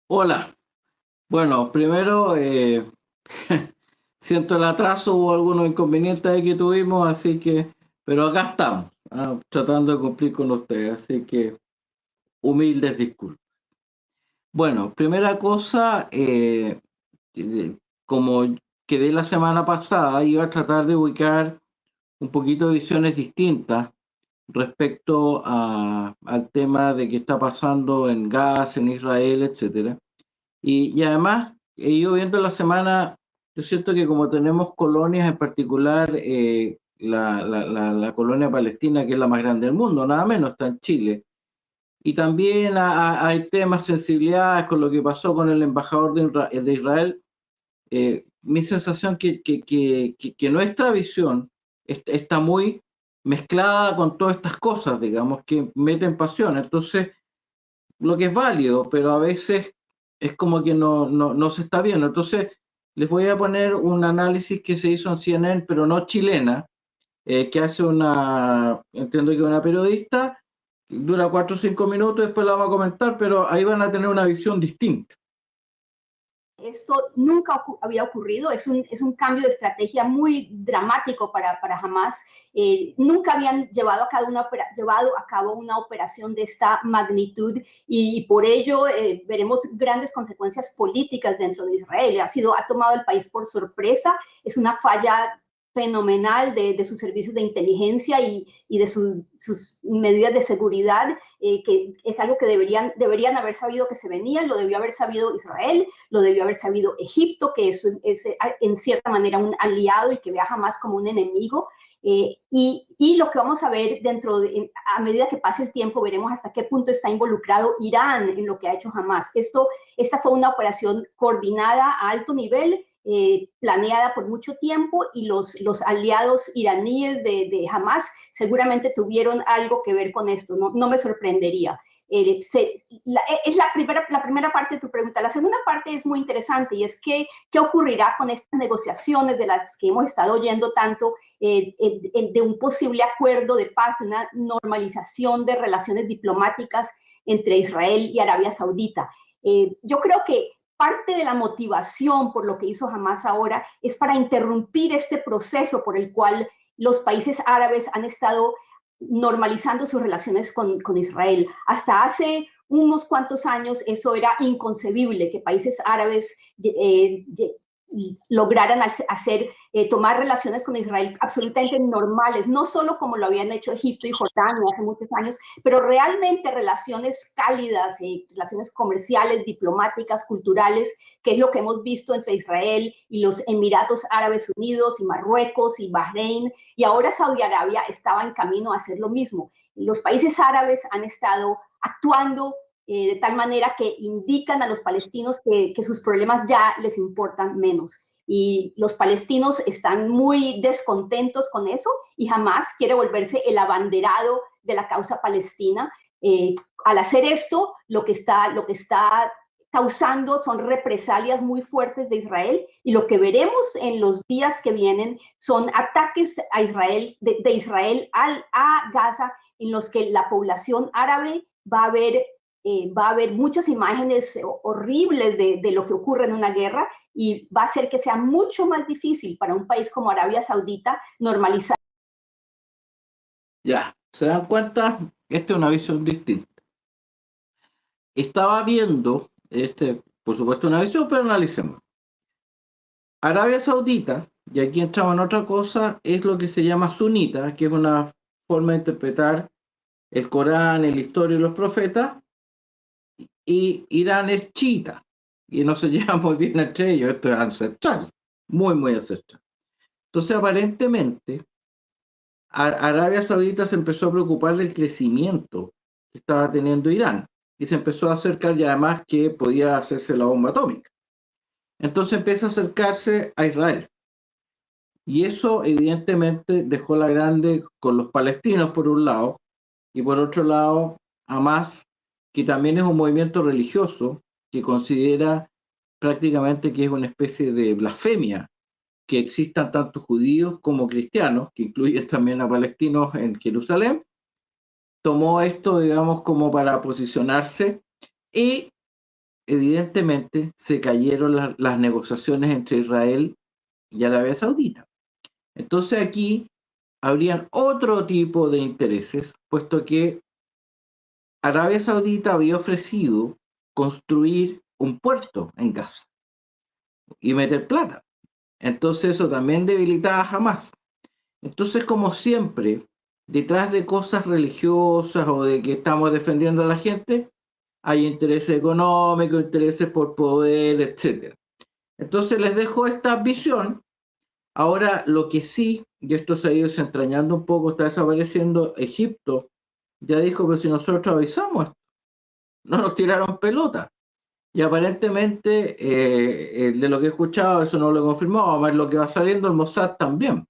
Hola, bueno, primero siento el atraso, hubo algunos inconvenientes ahí que tuvimos, así que, pero acá estamos, tratando de cumplir con ustedes, así que humildes disculpas. Bueno, primera cosa, como quedé la semana pasada, iba a tratar de ubicar un poquito de visiones distintas respecto al tema de qué está pasando en Gaza, en Israel, etcétera. Y además, he ido viendo la semana, yo siento que como tenemos colonias, en particular la colonia palestina, que es la más grande del mundo, nada menos, está en Chile. Y también hay temas, sensibilidades con lo que pasó con el embajador de Israel. Mi sensación que nuestra visión está muy mezclada con todas estas cosas, digamos, que meten pasión. Entonces, lo que es válido, pero a veces es como que no se está viendo. Entonces, les voy a poner un análisis que se hizo en CNN, pero no chilena, que hace entiendo que una periodista, dura 4 o 5 minutos, después la vamos a comentar, pero ahí van a tener una visión distinta. Esto nunca había ocurrido, es un cambio de estrategia muy dramático para Hamas. Nunca habían llevado a cabo una operación de esta magnitud y por ello veremos grandes consecuencias políticas dentro de Israel. Ha tomado el país por sorpresa, es una falla fenomenal de sus servicios de inteligencia y de sus medidas de seguridad, que es algo que deberían haber sabido que se venía, lo debió haber sabido Israel, lo debió haber sabido Egipto, que es en cierta manera un aliado y que ve a Hamas como un enemigo. Y lo que vamos a ver a medida que pase el tiempo, veremos hasta qué punto está involucrado Irán en lo que ha hecho Hamas. Esta fue una operación coordinada a alto nivel, planeada por mucho tiempo, y los aliados iraníes de Hamas seguramente tuvieron algo que ver con esto, no me sorprendería. Es la primera parte de tu pregunta. La segunda parte es muy interesante y es qué ocurrirá con estas negociaciones de las que hemos estado oyendo tanto, de un posible acuerdo de paz, de una normalización de relaciones diplomáticas entre Israel y Arabia Saudita. Yo creo que parte de la motivación por lo que hizo Hamas ahora es para interrumpir este proceso por el cual los países árabes han estado normalizando sus relaciones con Israel. Hasta hace unos cuantos años eso era inconcebible, que países árabes lograran tomar relaciones con Israel absolutamente normales, no solo como lo habían hecho Egipto y Jordania hace muchos años, pero realmente relaciones cálidas, relaciones comerciales, diplomáticas, culturales, que es lo que hemos visto entre Israel y los Emiratos Árabes Unidos y Marruecos y Bahrein, y ahora Saudi Arabia estaba en camino a hacer lo mismo. Los países árabes han estado actuando de tal manera que indican a los palestinos que sus problemas ya les importan menos. Y los palestinos están muy descontentos con eso y jamás quiere volverse el abanderado de la causa palestina. Al hacer esto, lo que está causando son represalias muy fuertes de Israel, y lo que veremos en los días que vienen son ataques a Israel, de Israel a Gaza, en los que la población árabe va a haber muchas imágenes horribles de lo que ocurre en una guerra, y va a hacer que sea mucho más difícil para un país como Arabia Saudita normalizar. Ya, ¿se dan cuenta? Esta es una visión distinta. Estaba viendo, por supuesto, una visión, pero analicemos. Arabia Saudita, y aquí entramos en otra cosa, es lo que se llama sunita, que es una forma de interpretar el Corán, la historia y los profetas, y Irán es chiita, y no se lleva muy bien entre ellos, esto es ancestral, muy, muy ancestral. Entonces, aparentemente, Arabia Saudita se empezó a preocupar del crecimiento que estaba teniendo Irán, y se empezó a acercar, y además que podía hacerse la bomba atómica. Entonces empieza a acercarse a Israel. Y eso evidentemente dejó la grande con los palestinos por un lado, y por otro lado Hamas, que también es un movimiento religioso que considera prácticamente que es una especie de blasfemia que existan tanto judíos como cristianos, que incluyen también a palestinos en Jerusalén. Tomó esto, digamos, como para posicionarse, y evidentemente se cayeron las negociaciones entre Israel y Arabia Saudita. Entonces aquí habrían otro tipo de intereses, puesto que Arabia Saudita había ofrecido construir un puerto en Gaza y meter plata. Entonces eso también debilitaba a Hamas. Entonces, como siempre, detrás de cosas religiosas o de que estamos defendiendo a la gente, hay intereses económicos, intereses por poder, etc. Entonces les dejo esta visión. Ahora, lo que sí, y esto se ha ido desentrañando un poco, está desapareciendo Egipto. Ya dijo, pero si nosotros avisamos, no nos tiraron pelota. Y aparentemente, de lo que he escuchado, eso no lo he confirmado, a ver lo que va saliendo, el Mossad también.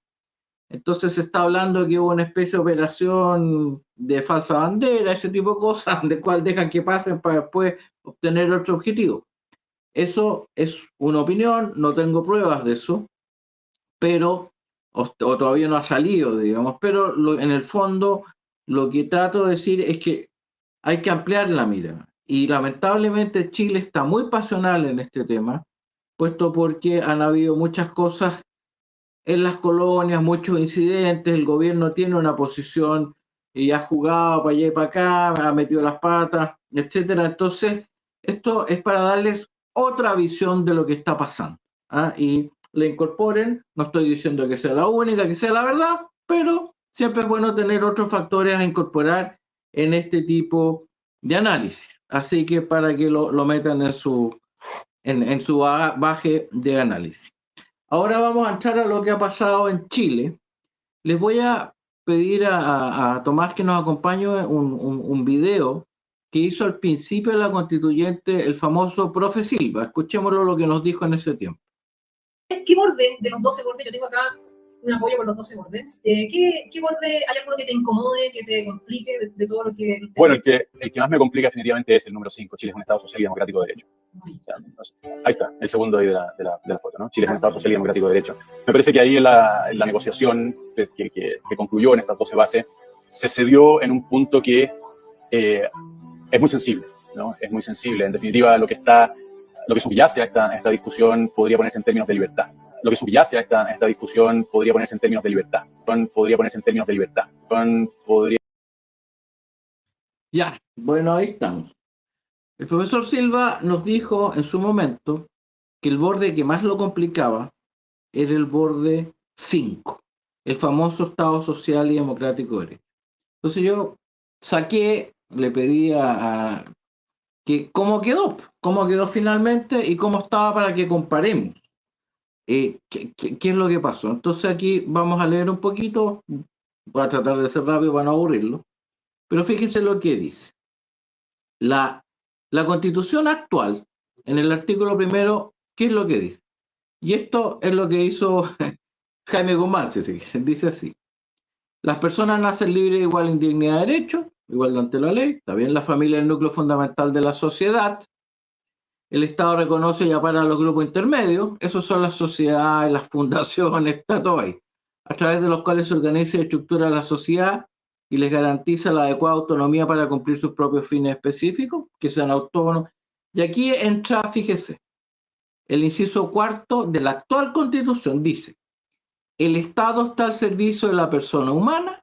Entonces se está hablando que hubo una especie de operación de falsa bandera, ese tipo de cosas, de cual dejan que pasen para después obtener otro objetivo. Eso es una opinión, no tengo pruebas de eso, pero, o todavía no ha salido, digamos, pero en el fondo lo que trato de decir es que hay que ampliar la mira. Y lamentablemente Chile está muy pasional en este tema, puesto porque han habido muchas cosas en las colonias, muchos incidentes, el gobierno tiene una posición y ha jugado para allá y para acá, ha metido las patas, etcétera. Entonces, esto es para darles otra visión de lo que está pasando. ¿Ah? Y le incorporen, no estoy diciendo que sea la única, que sea la verdad, pero siempre es bueno tener otros factores a incorporar en este tipo de análisis. Así que para que lo metan en su baje de análisis. Ahora vamos a entrar a lo que ha pasado en Chile. Les voy a pedir a Tomás que nos acompañe un video que hizo al principio de la constituyente el famoso profe Silva. Escuchémoslo lo que nos dijo en ese tiempo. ¿Qué borde de los 12 bordes? Yo tengo acá un apoyo con los 12 bordes. ¿Qué borde, hay alguno que te incomode, que te complique de todo lo que... Bueno, el que más me complica definitivamente es el número 5. Chile es un Estado social y democrático de derecho. O sea, ahí está, el segundo ahí de la foto, ¿no? Chile es un Estado social y democrático de derecho. Me parece que ahí en la negociación que concluyó en estas 12 bases, se cedió en un punto que es muy sensible, ¿no? Es muy sensible. En definitiva, lo que subyace a esta discusión podría ponerse en términos de libertad. Lo que subyace a esta discusión podría ponerse en términos de libertad. Ya, bueno, ahí estamos. El profesor Silva nos dijo en su momento que el borde que más lo complicaba era el borde 5, el famoso Estado Social y Democrático de Derecho. Entonces yo le pedí a que cómo quedó finalmente y cómo estaba para que comparemos qué es lo que pasó. Entonces aquí vamos a leer un poquito, voy a tratar de ser rápido para no aburrirlo, pero fíjense lo que dice. La Constitución actual, en el artículo primero, ¿qué es lo que dice? Y esto es lo que hizo Jaime Guzmán, dice así. Las personas nacen libres, igual en dignidad de derecho, igual ante la ley. Está bien, la familia es el núcleo fundamental de la sociedad. El Estado reconoce y ampara a los grupos intermedios. Esos son las sociedades, las fundaciones, está todo ahí. A través de los cuales se organiza y estructura la sociedad y les garantiza la adecuada autonomía para cumplir sus propios fines específicos, que sean autónomos. Y aquí entra, fíjese, el inciso cuarto de la actual Constitución dice: el Estado está al servicio de la persona humana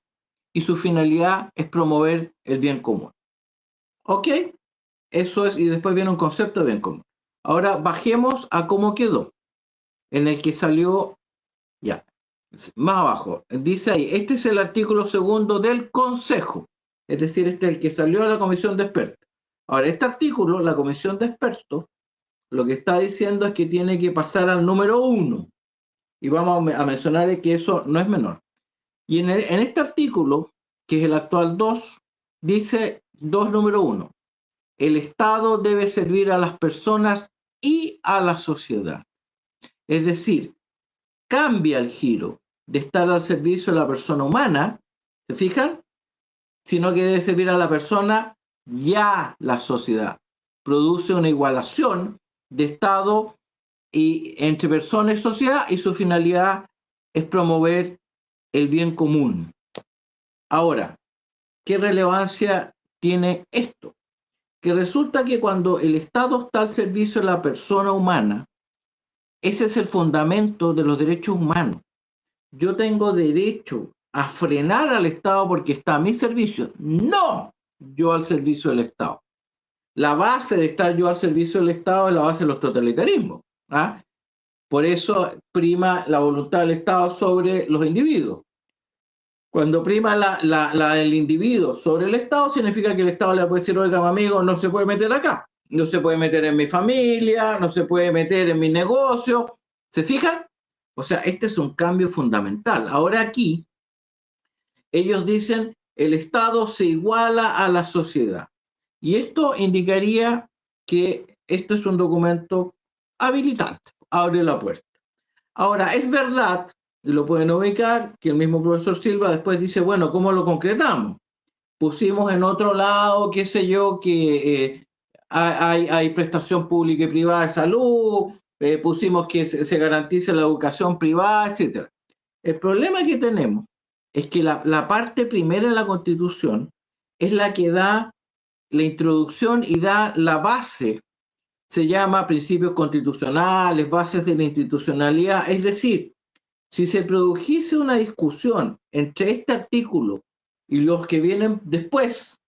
y su finalidad es promover el bien común. ¿Ok? Eso es, y después viene un concepto de bien común. Ahora bajemos a cómo quedó, en el que salió, ya, más abajo. Dice ahí, este es el artículo segundo del Consejo, es decir, este es el que salió a la Comisión de Expertos. Ahora, este artículo, la Comisión de Expertos, lo que está diciendo es que tiene que pasar al número 1. Y vamos a mencionar que eso no es menor. Y en este artículo, que es el actual 2, dice 2 número 1. El Estado debe servir a las personas y a la sociedad. Es decir, cambia el giro de estar al servicio de la persona humana, ¿se fijan? Sino que debe servir a la persona y a la sociedad. Produce una igualación de Estado y entre persona y sociedad, y su finalidad es promover el bien común. Ahora, ¿qué relevancia tiene esto? que resulta que cuando el Estado está al servicio de la persona humana, ese es el fundamento de los derechos humanos. Yo tengo derecho a frenar al Estado porque está a mi servicio, no yo al servicio del Estado. La base de estar yo al servicio del Estado es la base de los totalitarismos. ¿Ah? Por eso prima la voluntad del Estado sobre los individuos. Cuando prima el individuo sobre el Estado, significa que el Estado le puede decir, oiga, amigo, no se puede meter acá, no se puede meter en mi familia, no se puede meter en mi negocio. ¿Se fijan? O sea, este es un cambio fundamental. Ahora aquí, ellos dicen, el Estado se iguala a la sociedad. Y esto indicaría que esto es un documento habilitante, abre la puerta. Ahora, es verdad, y lo pueden ubicar, que el mismo profesor Silva después dice, bueno, ¿cómo lo concretamos? Pusimos en otro lado, qué sé yo, que hay prestación pública y privada de salud, pusimos que se garantice la educación privada, etc. El problema que tenemos es que la parte primera de la Constitución es la que da la introducción y da la base, se llama principios constitucionales, bases de la institucionalidad, es decir, si se produjese una discusión entre este artículo y los que vienen después,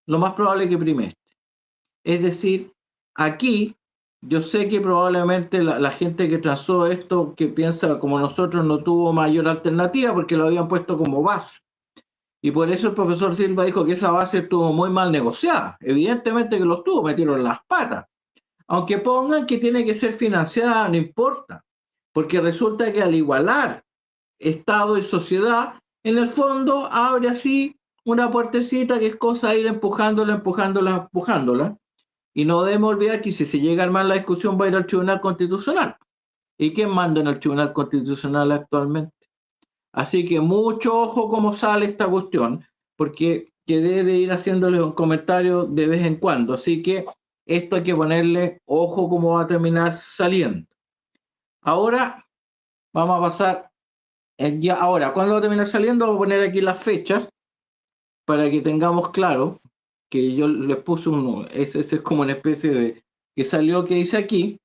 lo más probable es que prime este. Es decir, aquí yo sé que probablemente la gente que trazó esto, que piensa como nosotros, no tuvo mayor alternativa porque lo habían puesto como base. Y por eso el profesor Silva dijo que esa base estuvo muy mal negociada. Evidentemente que lo estuvo, metieron las patas. Aunque pongan que tiene que ser financiada, no importa. Porque resulta que al igualar Estado y sociedad, en el fondo abre así una puertecita que es cosa de ir empujándola. Y no debemos olvidar que si se llega a armar la discusión va a ir al Tribunal Constitucional. ¿Y quién manda en el Tribunal Constitucional actualmente? Así que mucho ojo cómo sale esta cuestión, porque quedé de ir haciéndoles un comentario de vez en cuando. Así que esto hay que ponerle ojo cómo va a terminar saliendo. Ahora vamos a pasar, ahora, ¿cuándo va a terminar saliendo? Voy a poner aquí las fechas para que tengamos claro que yo les puse uno, ese es como una especie de que salió que dice aquí.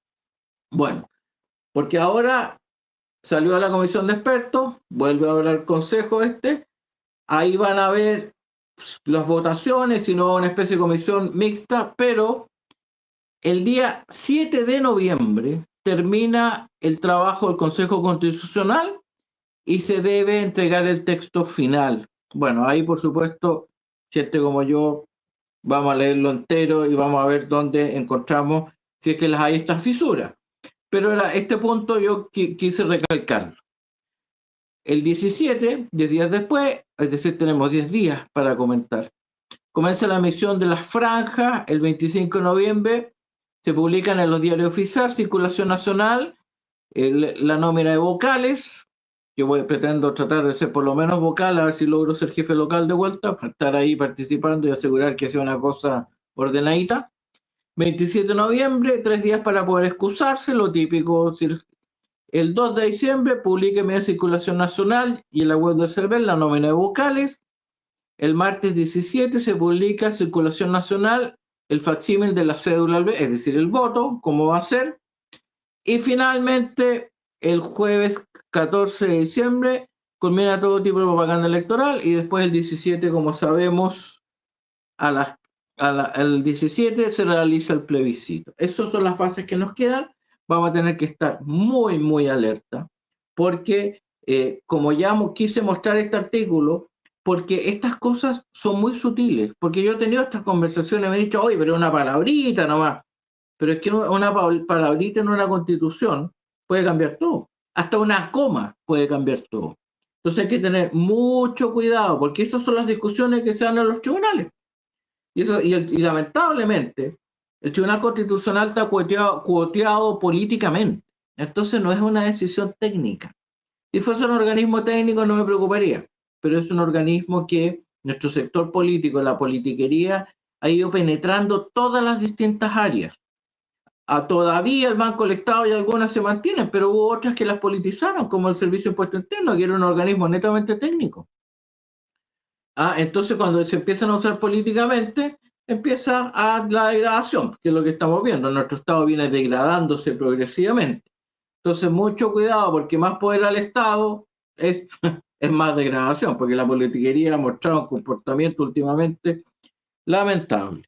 Bueno, porque ahora salió a la comisión de expertos, vuelve ahora al consejo ahí van a ver las votaciones, si no una especie de comisión mixta, pero el día 7 de noviembre termina el trabajo del Consejo Constitucional y se debe entregar el texto final. Bueno, ahí por supuesto, gente como yo, vamos a leerlo entero y vamos a ver dónde encontramos, si es que las hay estas fisuras. Pero este punto yo quise recalcarlo. El 17, 10 días después, es decir, tenemos 10 días para comentar. Comienza la emisión de las franjas, el 25 de noviembre, se publican en los diarios oficiales, circulación nacional, la nómina de vocales. Yo pretendo tratar de ser por lo menos vocal, a ver si logro ser jefe local de vuelta, para estar ahí participando y asegurar que sea una cosa ordenadita. 27 de noviembre, 3 días para poder excusarse, lo típico. El 2 de diciembre publica en medio de circulación nacional y en la web del CERVEL la nómina de vocales. El martes 17 se publica circulación nacional el facsímil de la cédula, es decir, el voto, cómo va a ser. Y finalmente, el jueves 14 de diciembre, culmina todo tipo de propaganda electoral y después el 17, como sabemos, el 17 se realiza el plebiscito. Esas son las fases que nos quedan. Vamos a tener que estar muy, muy alerta, porque como ya quise mostrar este artículo, porque estas cosas son muy sutiles, porque yo he tenido estas conversaciones, me he dicho, oye, pero una palabrita nomás, pero es que una palabrita en una constitución puede cambiar todo, hasta una coma puede cambiar todo. Entonces hay que tener mucho cuidado, porque esas son las discusiones que se dan en los tribunales. Y lamentablemente, el Tribunal Constitucional está cuoteado políticamente. Entonces no es una decisión técnica. Si fuese un organismo técnico no me preocuparía, pero es un organismo que nuestro sector político, la politiquería, ha ido penetrando todas las distintas áreas. Todavía el Banco del Estado y algunas se mantienen, pero hubo otras que las politizaron, como el Servicio de Impuesto Interno, que era un organismo netamente técnico. Entonces cuando se empiezan a usar políticamente, empieza a la degradación, que es lo que estamos viendo. Nuestro Estado viene degradándose progresivamente. Entonces, mucho cuidado, porque más poder al Estado es más degradación, porque la politiquería ha mostrado un comportamiento últimamente lamentable.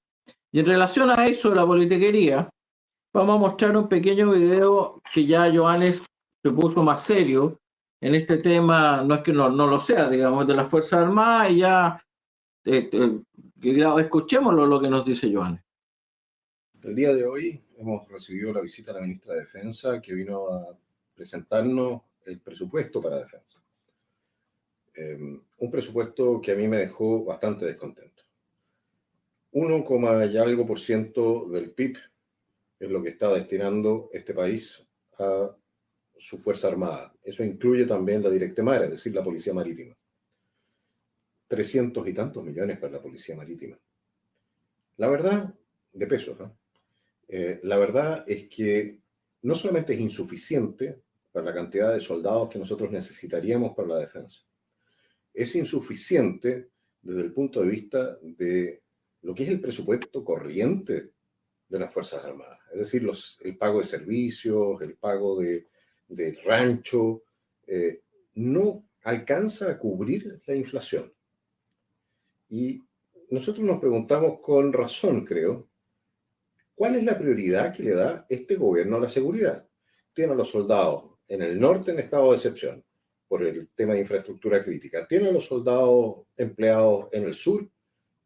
Y en relación a eso de la politiquería, vamos a mostrar un pequeño video que ya Johannes se puso más serio en este tema, no es que no lo sea, digamos, de las Fuerzas Armadas, y ya escuchémoslo lo que nos dice Johannes. El día de hoy hemos recibido la visita de la ministra de Defensa, que vino a presentarnos el presupuesto para defensa. Un presupuesto que a mí me dejó bastante descontento. 1, y algo % del PIB es lo que está destinando este país a su Fuerza Armada. Eso incluye también la Directa Mar, es decir, la Policía Marítima. 300 y tantos millones para la Policía Marítima. La verdad, de pesos, ¿no? La verdad es que no solamente es insuficiente para la cantidad de soldados que nosotros necesitaríamos para la defensa, es insuficiente desde el punto de vista de lo que es el presupuesto corriente de las Fuerzas Armadas. Es decir, el pago de servicios, el pago de rancho, no alcanza a cubrir la inflación. Y nosotros nos preguntamos con razón, creo, ¿cuál es la prioridad que le da este gobierno a la seguridad? Tiene a los soldados en el norte en estado de excepción por el tema de infraestructura crítica. Tiene a los soldados empleados en el sur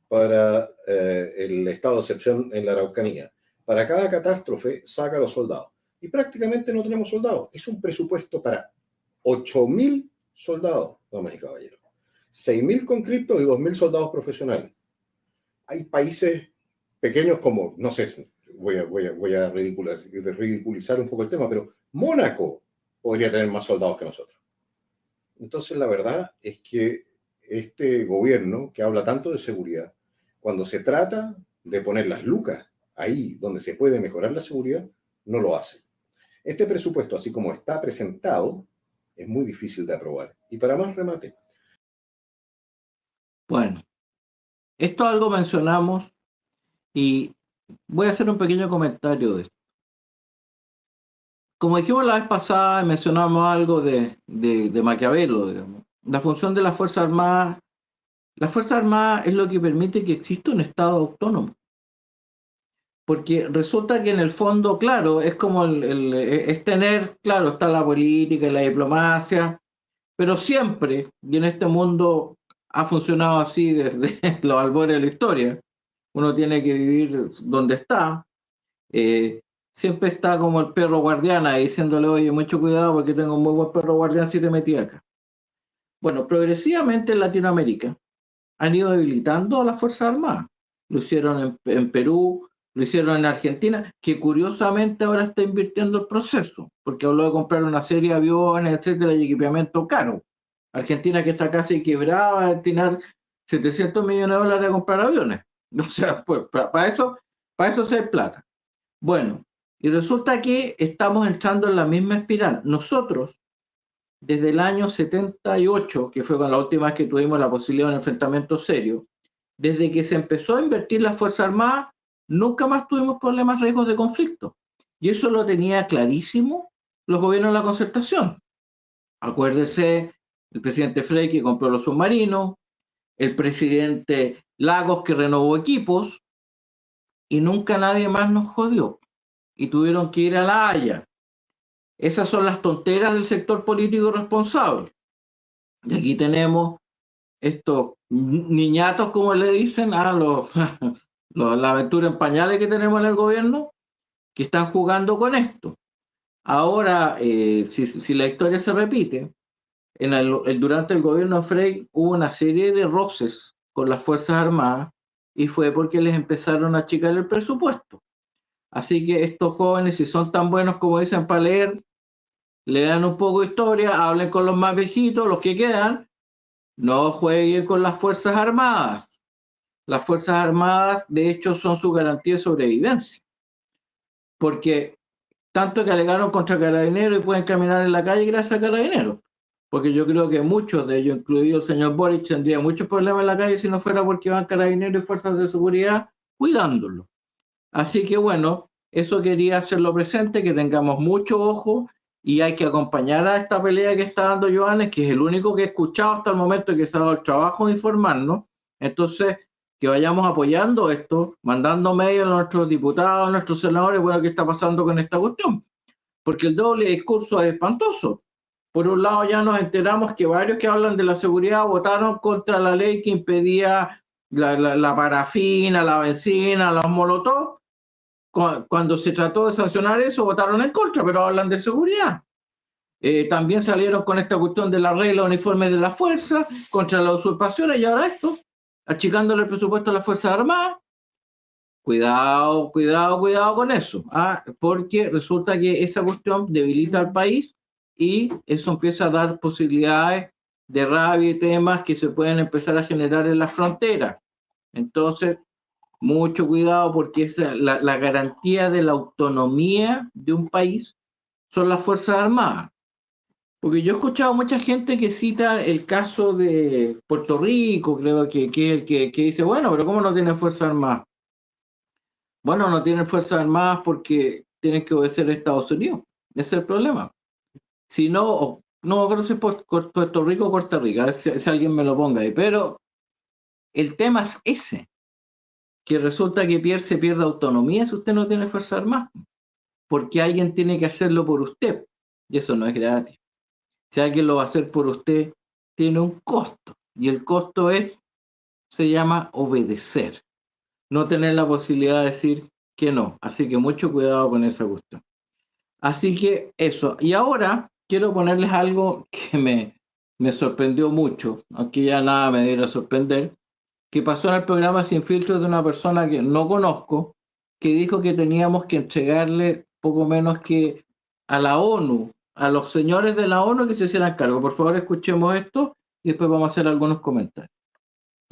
para el estado de excepción en la Araucanía. Para cada catástrofe saca a los soldados. Y prácticamente no tenemos soldados. Es un presupuesto para 8.000 soldados, damas y caballeros. 6.000 conscriptos y 2.000 soldados profesionales. Hay países pequeños como, no sé, voy a ridiculizar un poco el tema, pero Mónaco podría tener más soldados que nosotros. Entonces, la verdad es que este gobierno que habla tanto de seguridad, cuando se trata de poner las lucas ahí donde se puede mejorar la seguridad, no lo hace. Este presupuesto, así como está presentado, es muy difícil de aprobar. Y para más remate. Bueno, esto algo mencionamos y voy a hacer un pequeño comentario de esto. Como dijimos la vez pasada, mencionamos algo de Maquiavelo, digamos. La función de la Fuerza Armada es lo que permite que exista un Estado autónomo. Porque resulta que en el fondo, claro, es como es tener, claro, está la política y la diplomacia, pero siempre, y en este mundo ha funcionado así desde los albores de la historia, uno tiene que vivir donde está, siempre está como el perro guardián ahí diciéndole, oye, mucho cuidado porque tengo un muy buen perro guardián si te metí acá. Bueno, progresivamente en Latinoamérica han ido debilitando a las Fuerzas Armadas. Lo hicieron en Perú, lo hicieron en Argentina, que curiosamente ahora está invirtiendo el proceso, porque habló de comprar una serie de aviones, etcétera, y equipamiento caro. Argentina, que está casi quebrada, va a destinar $700 millones a comprar aviones. O sea, pues para eso se hay plata. Bueno, y resulta que estamos entrando en la misma espiral. Nosotros, desde el año 78, que fue con la última vez que tuvimos la posibilidad de un enfrentamiento serio, desde que se empezó a invertir la Fuerza Armada, nunca más tuvimos problemas, riesgos de conflicto. Y eso lo tenía clarísimo los gobiernos de la Concertación. Acuérdese, el presidente Frey que compró los submarinos, el presidente Lagos que renovó equipos, y nunca nadie más nos jodió. Y tuvieron que ir a La Haya. Esas son las tonteras del sector político responsable. Y aquí tenemos estos niñatos, como le dicen, a la aventura en pañales que tenemos en el gobierno, que están jugando con esto. Ahora, si la historia se repite, durante el gobierno de Frey hubo una serie de roces con las Fuerzas Armadas y fue porque les empezaron a achicar el presupuesto. Así que estos jóvenes, si son tan buenos como dicen para leer, le dan un poco de historia, hablen con los más viejitos, los que quedan, no jueguen con las Fuerzas Armadas. Las Fuerzas Armadas, de hecho, son su garantía de sobrevivencia. Porque tanto que alegaron contra Carabineros y pueden caminar en la calle gracias a Carabineros. Porque yo creo que muchos de ellos, incluido el señor Boric, tendrían muchos problemas en la calle si no fuera porque van Carabineros y fuerzas de seguridad cuidándolo. Así que bueno, eso quería hacerlo presente, que tengamos mucho ojo y hay que acompañar a esta pelea que está dando Johannes, que es el único que he escuchado hasta el momento que se ha dado el trabajo de informarnos. Entonces, que vayamos apoyando esto, mandando mail a nuestros diputados, a nuestros senadores, bueno, ¿qué está pasando con esta cuestión? Porque el doble discurso es espantoso. Por un lado ya nos enteramos que varios que hablan de la seguridad votaron contra la ley que impedía la parafina, la benzina, los molotov. Cuando se trató de sancionar eso, votaron en contra, pero hablan de seguridad. También salieron con esta cuestión de la regla uniforme de la fuerza, contra las usurpaciones, y ahora esto, achicándole el presupuesto a las Fuerzas Armadas. Cuidado, cuidado, cuidado con eso, porque resulta que esa cuestión debilita al país y eso empieza a dar posibilidades de rabia y temas que se pueden empezar a generar en las fronteras. Entonces, mucho cuidado porque la garantía de la autonomía de un país son las Fuerzas Armadas. Porque yo he escuchado mucha gente que cita el caso de Puerto Rico, creo que es el que dice, bueno, pero ¿cómo no tiene Fuerzas Armadas? Bueno, no tienen Fuerzas Armadas porque tienen que obedecer a Estados Unidos. Ese es el problema. Si no, no creo si es Puerto Rico o Costa Rica, a ver si alguien me lo ponga ahí, pero el tema es ese, que resulta que se pierde autonomía si usted no tiene Fuerzas Armadas, porque alguien tiene que hacerlo por usted, y eso no es gratis. Si alguien lo va a hacer por usted, tiene un costo, y el costo se llama obedecer, no tener la posibilidad de decir que no, así que mucho cuidado con esa cuestión. Así que eso, y ahora quiero ponerles algo que me sorprendió mucho, aunque ya nada me debiera sorprender, que pasó en el programa Sin Filtros de una persona que no conozco, que dijo que teníamos que entregarle poco menos que a la ONU, a los señores de la ONU que se hicieran cargo. Por favor, escuchemos esto y después vamos a hacer algunos comentarios.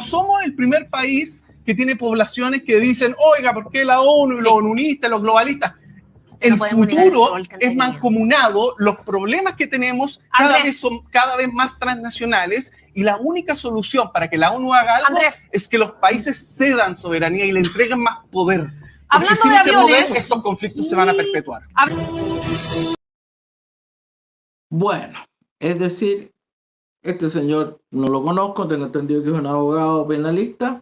Somos el primer país que tiene poblaciones que dicen, oiga, ¿por qué la ONU y los onunistas, los globalistas? El futuro es mancomunado, los problemas que tenemos cada vez son cada vez más transnacionales y la única solución para que la ONU haga algo es que los países cedan soberanía y le entreguen más poder. Porque sin ese poder, estos conflictos se van a perpetuar. Bueno, es decir, este señor no lo conozco, tengo entendido que es un abogado penalista,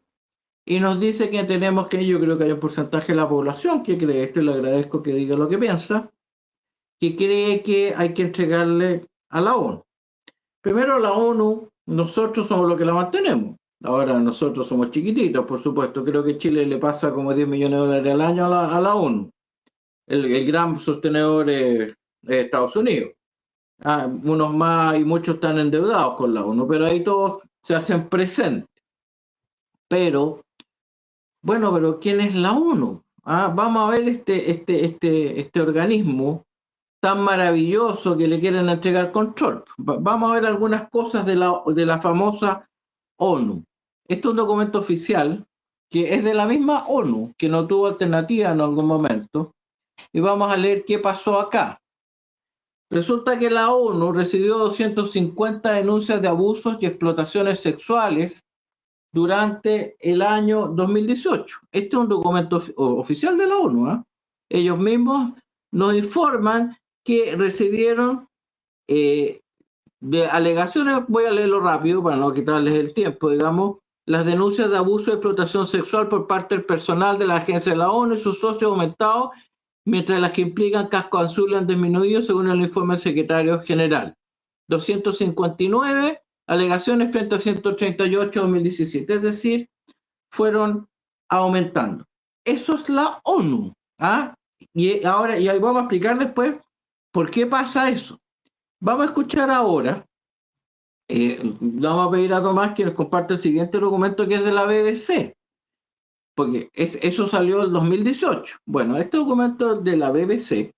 y nos dice que tenemos que, yo creo que hay un porcentaje de la población que cree esto, y le agradezco que diga lo que piensa, que cree que hay que entregarle a la ONU. Primero, la ONU, nosotros somos los que la mantenemos. Ahora nosotros somos chiquititos, por supuesto. Creo que Chile le pasa como 10 millones de dólares al año a la ONU. El gran sostenedor es Estados Unidos. Unos más y muchos están endeudados con la ONU, pero ahí todos se hacen presentes. Pero, bueno, pero ¿quién es la ONU? Vamos a ver este organismo tan maravilloso que le quieren entregar control. Vamos a ver algunas cosas de la famosa ONU. Este es un documento oficial que es de la misma ONU, que no tuvo alternativa en algún momento, y vamos a leer qué pasó acá. Resulta que la ONU recibió 250 denuncias de abusos y explotaciones sexuales durante el año 2018. Este es un documento oficial de la ONU. Ellos mismos nos informan que recibieron de alegaciones, voy a leerlo rápido para no quitarles el tiempo, digamos, las denuncias de abuso y explotación sexual por parte del personal de la agencia de la ONU y sus socios aumentados, mientras las que implican casco azul han disminuido según el informe del secretario general. 259 alegaciones frente a 138 en 2017, es decir, fueron aumentando. Eso es la ONU. Y ahí vamos a explicar después por qué pasa eso. Vamos a escuchar ahora, vamos a pedir a Tomás que nos comparte el siguiente documento que es de la BBC, porque eso salió en 2018. Bueno, este documento de la BBC,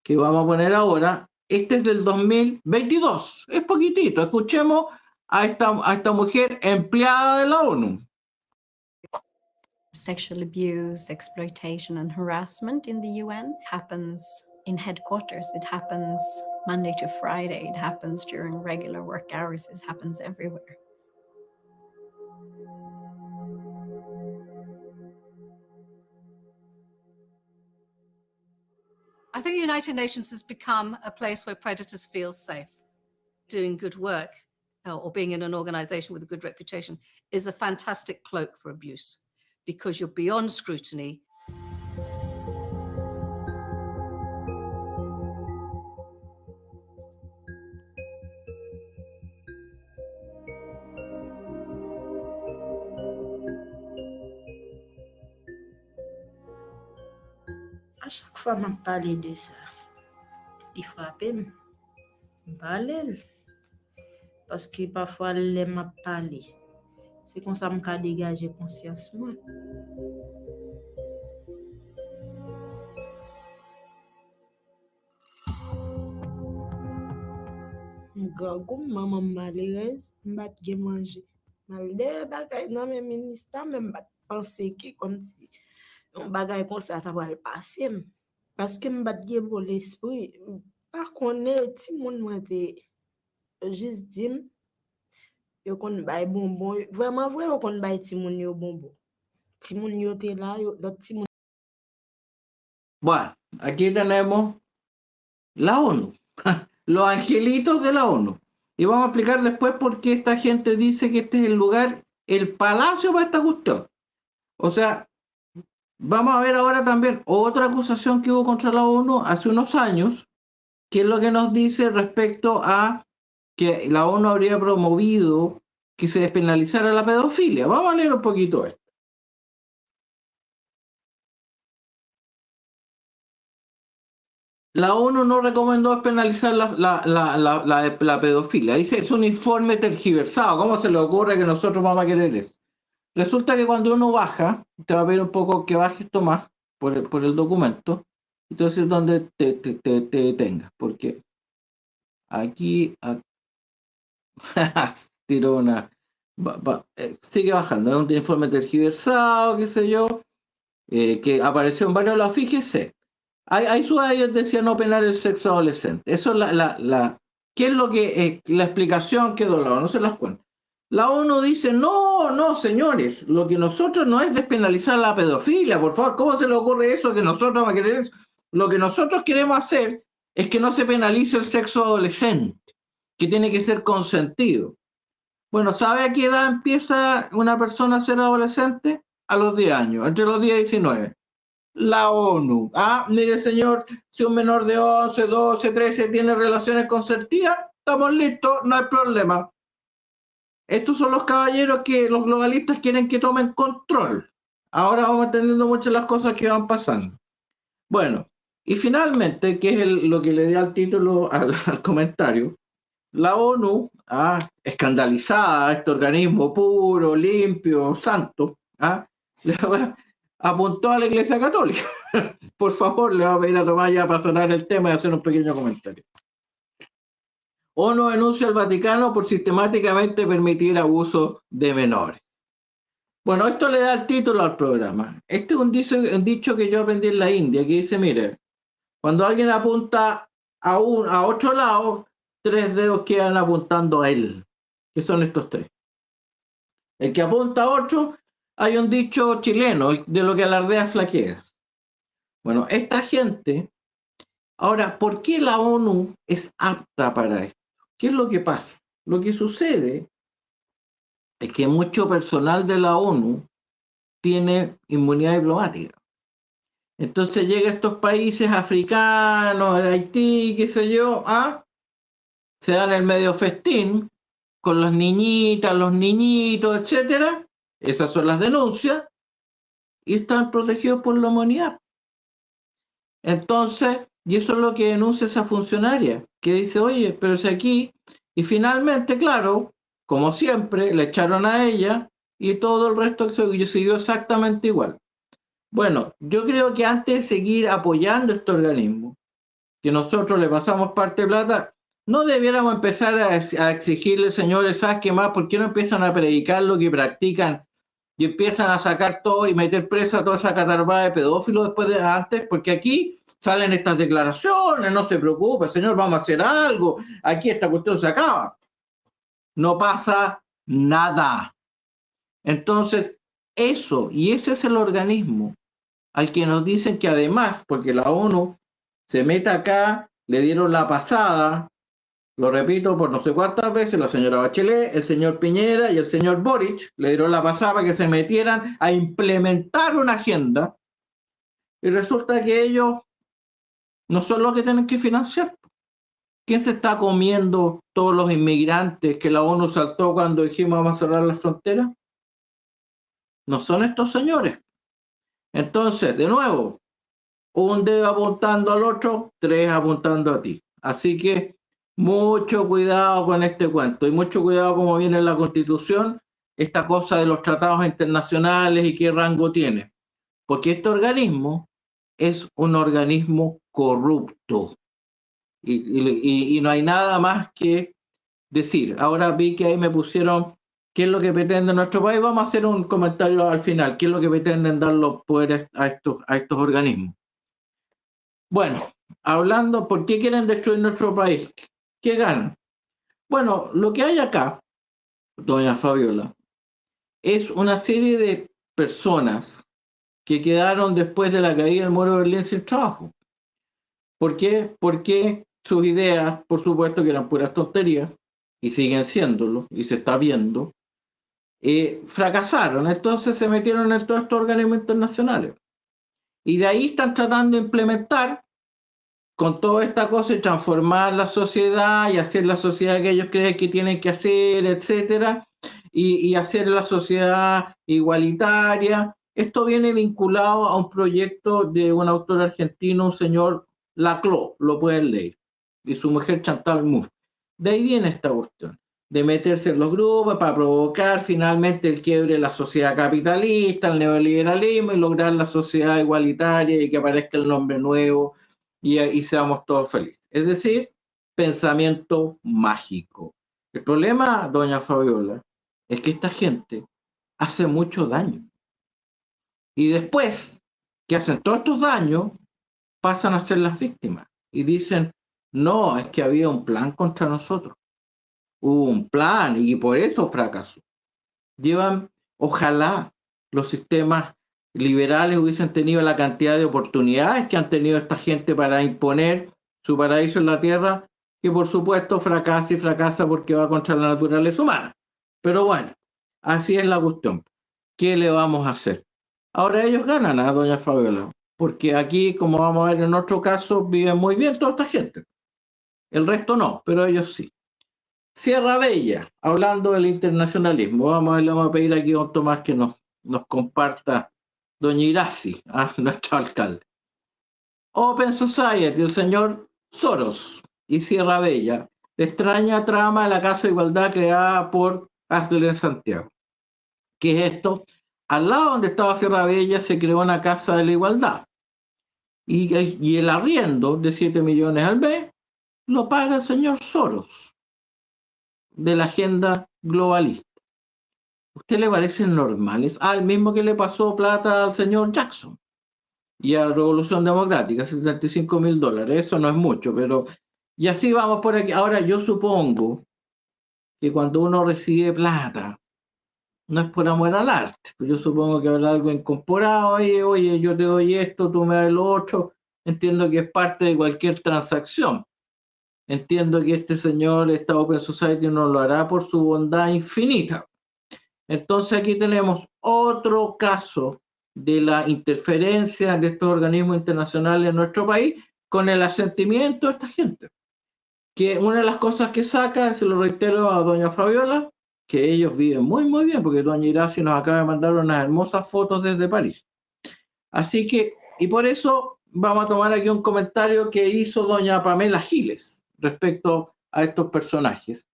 que vamos a poner ahora, este es del 2022, es poquitito. Escuchemos a esta mujer empleada de la ONU. Sexual abuse, exploitation, and harassment in the UN happens in headquarters. It happens Monday to Friday. It happens during regular work hours. It happens everywhere. I think the United Nations has become a place where predators feel safe. Doing good work or being in an organization with a good reputation is a fantastic cloak for abuse because you're beyond scrutiny. À chaque fois que je parle de ça, il frappe, je parle. Parce que parfois, je parle. C'est comme ça que je dégage conscience. Comme maman malheureuse, je vais manger. Malgré que dans mes ministères, je pense que comme si on bagaille comme ça, ça va le passer. Parce que je vais pour l'esprit. Par contre, si mon juste dit, yo kon bay bonbon, vraiment vrai yo kon bay ti moun yo bonbon. Ti moun yo te la, l'autre ti moun. Bueno, aquí tenemos la ONU, los angelitos de la ONU. Y vamos a explicar después por qué esta gente dice que este es el lugar, el palacio para esta cuestión. O sea, vamos a ver ahora también otra acusación que hubo contra la ONU hace unos años, que es lo que nos dice respecto a que la ONU habría promovido que se despenalizara la pedofilia. Vamos a leer un poquito esto. La ONU no recomendó despenalizar la pedofilia. Dice, es un informe tergiversado. ¿Cómo se le ocurre que nosotros vamos a querer eso? Resulta que cuando uno baja, te va a pedir un poco que bajes más por el documento, y te va a decir dónde te detengas, porque aquí tiró una... sigue bajando, es un informe tergiversado, qué sé yo, que apareció en varios lados. Fíjese, hay ellos decían no penar el sexo adolescente. Eso es ¿qué es lo que la explicación que no se las cuento? La ONU dice, no, señores, lo que nosotros no es despenalizar la pedofilia, por favor, ¿cómo se le ocurre eso que nosotros vamos a querer eso? Lo que nosotros queremos hacer es que no se penalice el sexo adolescente, que tiene que ser consentido. Bueno, ¿sabe a qué edad empieza una persona a ser adolescente? A los 10 años, entre los 10 y 19. La ONU. Mire, señor, si un menor de 11, 12, 13 tiene relaciones consentidas, estamos listos, no hay problema. Estos son los caballeros que los globalistas quieren que tomen control. Ahora vamos entendiendo muchas las cosas que van pasando. Bueno, y finalmente, que es lo que le di al título al comentario, la ONU, escandalizada, este organismo puro, limpio, santo, apuntó a la Iglesia Católica. Por favor, le vamos a ir a tomar ya para sonar el tema y hacer un pequeño comentario. ONU denuncia al Vaticano por sistemáticamente permitir abuso de menores. Bueno, esto le da el título al programa. Este es un dicho que yo aprendí en la India, que dice, mire, cuando alguien apunta a otro lado, 3 dedos quedan apuntando a él, que son estos 3. El que apunta a otro, hay un dicho chileno, de lo que alardea flaqueas. Bueno, esta gente, ahora, ¿por qué la ONU es apta para esto? ¿Qué es lo que pasa? Lo que sucede es que mucho personal de la ONU tiene inmunidad diplomática. Entonces llega a estos países africanos, de Haití, qué sé yo, se dan el medio festín con las niñitas, los niñitos, etcétera. Esas son las denuncias y están protegidos por la humanidad. Entonces, y eso es lo que denuncia esa funcionaria, que dice, oye, pero si aquí, y finalmente, claro, como siempre, le echaron a ella y todo el resto siguió exactamente igual. Bueno, yo creo que antes de seguir apoyando este organismo, que nosotros le pasamos parte de plata, no debiéramos empezar a exigirle, señores, ¿sabes qué más? ¿Por qué no empiezan a predicar lo que practican y empiezan a sacar todo y meter presa a toda esa catarbada de pedófilos después de antes? Porque aquí salen estas declaraciones, no se preocupe, señor, vamos a hacer algo, aquí esta cuestión se acaba. No pasa nada. Entonces, eso, y ese es el organismo al que nos dicen que además, porque la ONU se mete acá, le dieron la pasada, lo repito por no sé cuántas veces, la señora Bachelet, el señor Piñera y el señor Boric le dieron la pasada para que se metieran a implementar una agenda, y resulta que ellos no son los que tienen que financiar. ¿Quién se está comiendo todos los inmigrantes que la ONU saltó cuando dijimos vamos a cerrar las fronteras? No son estos señores. Entonces, de nuevo, un dedo apuntando al otro, 3 apuntando a ti. Así que mucho cuidado con este cuento y mucho cuidado como viene en la Constitución esta cosa de los tratados internacionales y qué rango tiene. Porque este organismo es un organismo corrupto y no hay nada más que decir. Ahora vi que ahí me pusieron qué es lo que pretende nuestro país. Vamos a hacer un comentario al final. ¿Qué es lo que pretenden dar los poderes a estos organismos? Bueno, hablando, ¿por qué quieren destruir nuestro país? ¿Qué ganan? Bueno, lo que hay acá, doña Fabiola, es una serie de personas que quedaron después de la caída del muro de Berlín sin trabajo. ¿Por qué? Porque sus ideas, por supuesto, que eran puras tonterías, y siguen siéndolo, y se está viendo, fracasaron. Entonces se metieron en todos estos organismos internacionales. Y de ahí están tratando de implementar con toda esta cosa y transformar la sociedad y hacer la sociedad que ellos creen que tienen que hacer, etcétera, y hacer la sociedad igualitaria. Esto viene vinculado a un proyecto de un autor argentino, un señor Laclau, lo pueden leer, y su mujer Chantal Mouffe. De ahí viene esta cuestión, de meterse en los grupos para provocar finalmente el quiebre de la sociedad capitalista, el neoliberalismo, y lograr la sociedad igualitaria y que aparezca el nombre nuevo y seamos todos felices. Es decir, pensamiento mágico. El problema, doña Fabiola, es que esta gente hace mucho daño. Y después que hacen todos estos daños, pasan a ser las víctimas. Y dicen, no, es que había un plan contra nosotros. Hubo un plan y por eso fracasó. Ojalá los sistemas liberales hubiesen tenido la cantidad de oportunidades que han tenido esta gente para imponer su paraíso en la tierra, que por supuesto fracasa y fracasa porque va contra la naturaleza humana. Pero bueno, así es la cuestión. ¿Qué le vamos a hacer? Ahora ellos ganan, doña Fabiola, porque aquí, como vamos a ver en otro caso, viven muy bien toda esta gente. El resto no, pero ellos sí. Sierra Bella, hablando del internacionalismo, le vamos a pedir aquí a don Tomás que nos comparta doña Iracy, nuestro alcalde. Open Society, el señor Soros y Sierra Bella, la extraña trama de la Casa de Igualdad creada por Asler en Santiago. ¿Qué es esto? Al lado donde estaba Sierra Bella se creó una Casa de la Igualdad. Y el arriendo de 7 millones al mes lo paga el señor Soros, de la agenda globalista. ¿Usted le parecen normales? El mismo que le pasó plata al señor Jackson y a Revolución Democrática, $75.000. Eso no es mucho, pero... Y así vamos por aquí. Ahora, yo supongo que cuando uno recibe plata, no es por amor al arte. Yo supongo que habrá algo incorporado ahí. Oye, yo te doy esto, tú me das lo otro. Entiendo que es parte de cualquier transacción. Entiendo que este señor, esta Open Society, no lo hará por su bondad infinita. Entonces aquí tenemos otro caso de la interferencia de estos organismos internacionales en nuestro país con el asentimiento de esta gente. Que una de las cosas que saca, se lo reitero a doña Fabiola, que ellos viven muy, muy bien, porque doña Iracy nos acaba de mandar unas hermosas fotos desde París. Así que, y por eso vamos a tomar aquí un comentario que hizo doña Pamela Giles respecto a estos personajes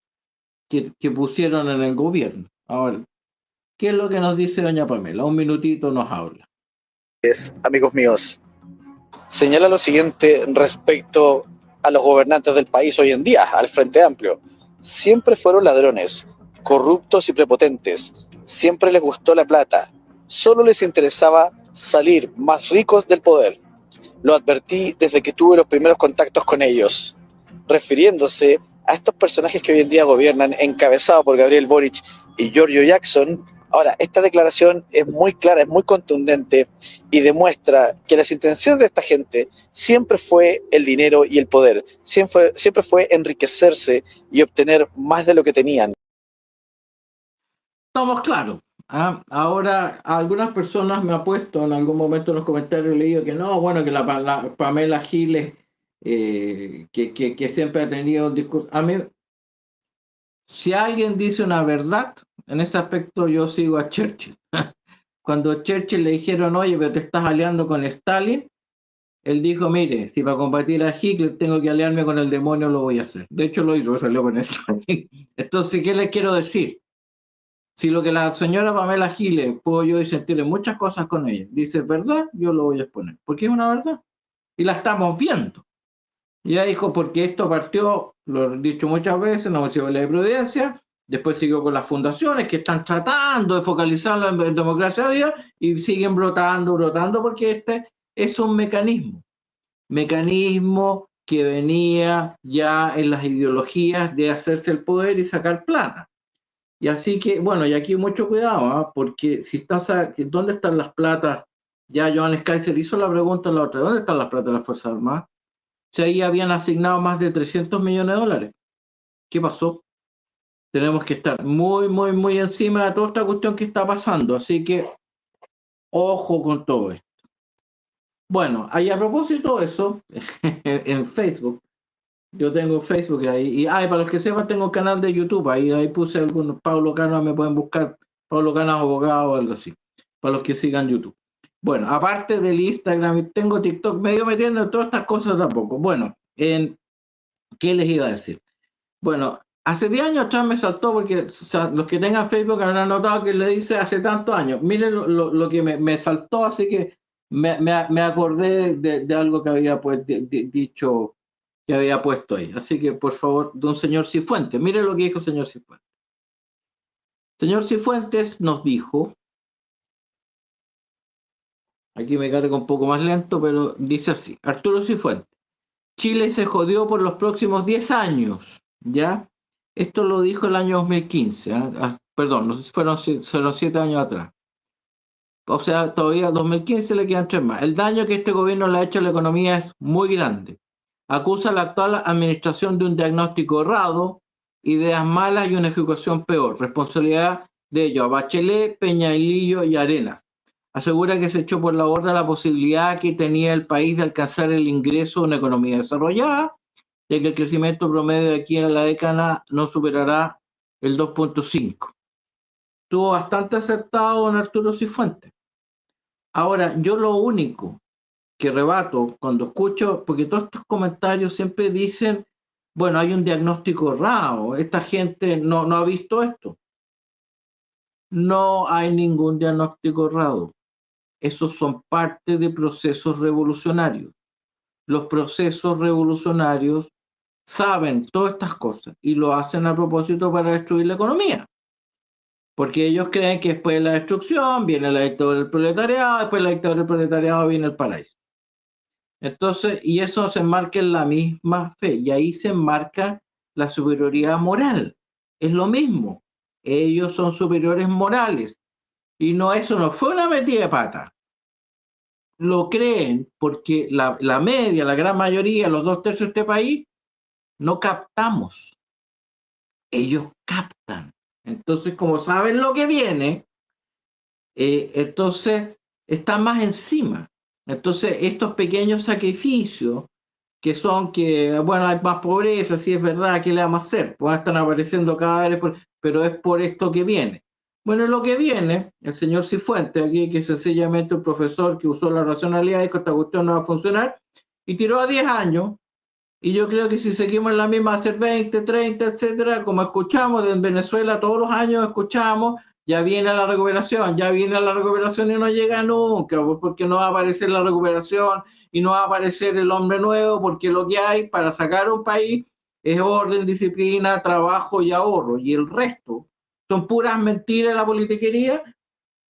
que pusieron en el gobierno. Ahora, ¿qué es lo que nos dice doña Pamela? Un minutito nos habla. Amigos míos, señala lo siguiente respecto a los gobernantes del país hoy en día, al Frente Amplio. Siempre fueron ladrones, corruptos y prepotentes. Siempre les gustó la plata. Solo les interesaba salir más ricos del poder. Lo advertí desde que tuve los primeros contactos con ellos, refiriéndose a estos personajes que hoy en día gobiernan, encabezados por Gabriel Boric y Giorgio Jackson, Ahora, esta declaración es muy clara, es muy contundente y demuestra que las intenciones de esta gente siempre fue el dinero y el poder, siempre fue enriquecerse y obtener más de lo que tenían. Estamos claros. ¿Ah? Ahora, algunas personas me han puesto en algún momento en los comentarios, he leído que no, bueno, que la Pamela Giles, que siempre ha tenido un discurso. A mí, si alguien dice una verdad, en ese aspecto yo sigo a Churchill. Cuando a Churchill le dijeron, oye, pero te estás aliando con Stalin, él dijo, mire, si para combatir a Hitler tengo que aliarme con el demonio, lo voy a hacer. De hecho, lo hizo, salió con Stalin. Entonces, ¿qué les quiero decir? Si lo que la señora Pamela Giles puedo yo sentir muchas cosas con ella, dice verdad, yo lo voy a exponer, porque es una verdad. Y la estamos viendo. Y ella dijo, porque esto partió, lo he dicho muchas veces, en la Universidad de Providencia, después siguió con las fundaciones que están tratando de focalizarlo en democracia viva y siguen brotando, porque este es un mecanismo que venía ya en las ideologías de hacerse el poder y sacar plata. Y así que, bueno, y aquí mucho cuidado, ¿eh? Porque si estás, ¿dónde están las platas? Ya Johannes Kaiser hizo la pregunta en la otra, ¿dónde están las platas de las Fuerzas Armadas? O sea, ahí habían asignado más de 300 millones de dólares. ¿Qué pasó? Tenemos que estar muy, muy, muy encima de toda esta cuestión que está pasando. Así que, ojo con todo esto. Bueno, ahí a propósito de eso, en Facebook, yo tengo Facebook ahí, y para los que sepan, tengo un canal de YouTube, ahí puse algunos, Pablo Canas, me pueden buscar, Pablo Canas abogado o algo así, para los que sigan YouTube. Bueno, aparte del Instagram, tengo TikTok, medio metiendo en todas estas cosas tampoco. Bueno, ¿qué les iba a decir? Bueno, hace 10 años atrás me saltó, porque o sea, los que tengan Facebook habrán notado que le dice hace tantos años. Miren lo que me saltó, así que me acordé de algo que había pues, dicho, que había puesto ahí. Así que, por favor, de un señor Cifuentes. Miren lo que dijo el señor Cifuentes. El señor Cifuentes nos dijo, aquí me carga un poco más lento, pero dice así, Arturo Cifuentes, Chile se jodió por los próximos 10 años, ¿ya? Esto lo dijo el año 2015, perdón, fueron 7 años atrás. O sea, todavía 2015 le quedan 3 más. El daño que este gobierno le ha hecho a la economía es muy grande. Acusa a la actual administración de un diagnóstico errado, ideas malas y una ejecución peor. Responsabilidad de ello a Bachelet, Peñalillo y Arenas. Asegura que se echó por la borda la posibilidad que tenía el país de alcanzar el ingreso de una economía desarrollada, ya que el crecimiento promedio de aquí en la década no superará el 2.5. Estuvo bastante acertado don Arturo Cifuentes. Ahora, yo lo único que rebato cuando escucho, porque todos estos comentarios siempre dicen, bueno, hay un diagnóstico errado, esta gente no ha visto esto. No hay ningún diagnóstico errado. Esos son parte de procesos revolucionarios. Los procesos revolucionarios saben todas estas cosas y lo hacen a propósito para destruir la economía. Porque ellos creen que después de la destrucción viene la dictadura del proletariado, después de la dictadura del proletariado viene el paraíso. Entonces, y eso se enmarca en la misma fe, y ahí se enmarca la superioridad moral. Es lo mismo, ellos son superiores morales, y no, eso no fue una metida de pata. Lo creen porque la media, la gran mayoría, los 2/3 de este país, no captamos. Ellos captan. Entonces, como saben lo que viene, entonces están más encima. Entonces, estos pequeños sacrificios que son que, bueno, hay más pobreza, sí es verdad, ¿qué le vamos a hacer? Pues están apareciendo cadáveres, pero es por esto que viene. Bueno, lo que viene, el señor Cifuentes, aquí, que es sencillamente un profesor que usó la racionalidad y dijo, esta cuestión no va a funcionar, y tiró a 10 años, y yo creo que si seguimos en la misma, va a ser 20, 30, etcétera, como escuchamos en Venezuela, todos los años escuchamos, ya viene la recuperación y no llega nunca, porque no va a aparecer la recuperación y no va a aparecer el hombre nuevo, porque lo que hay para sacar un país es orden, disciplina, trabajo y ahorro, y el resto son puras mentiras de la politiquería,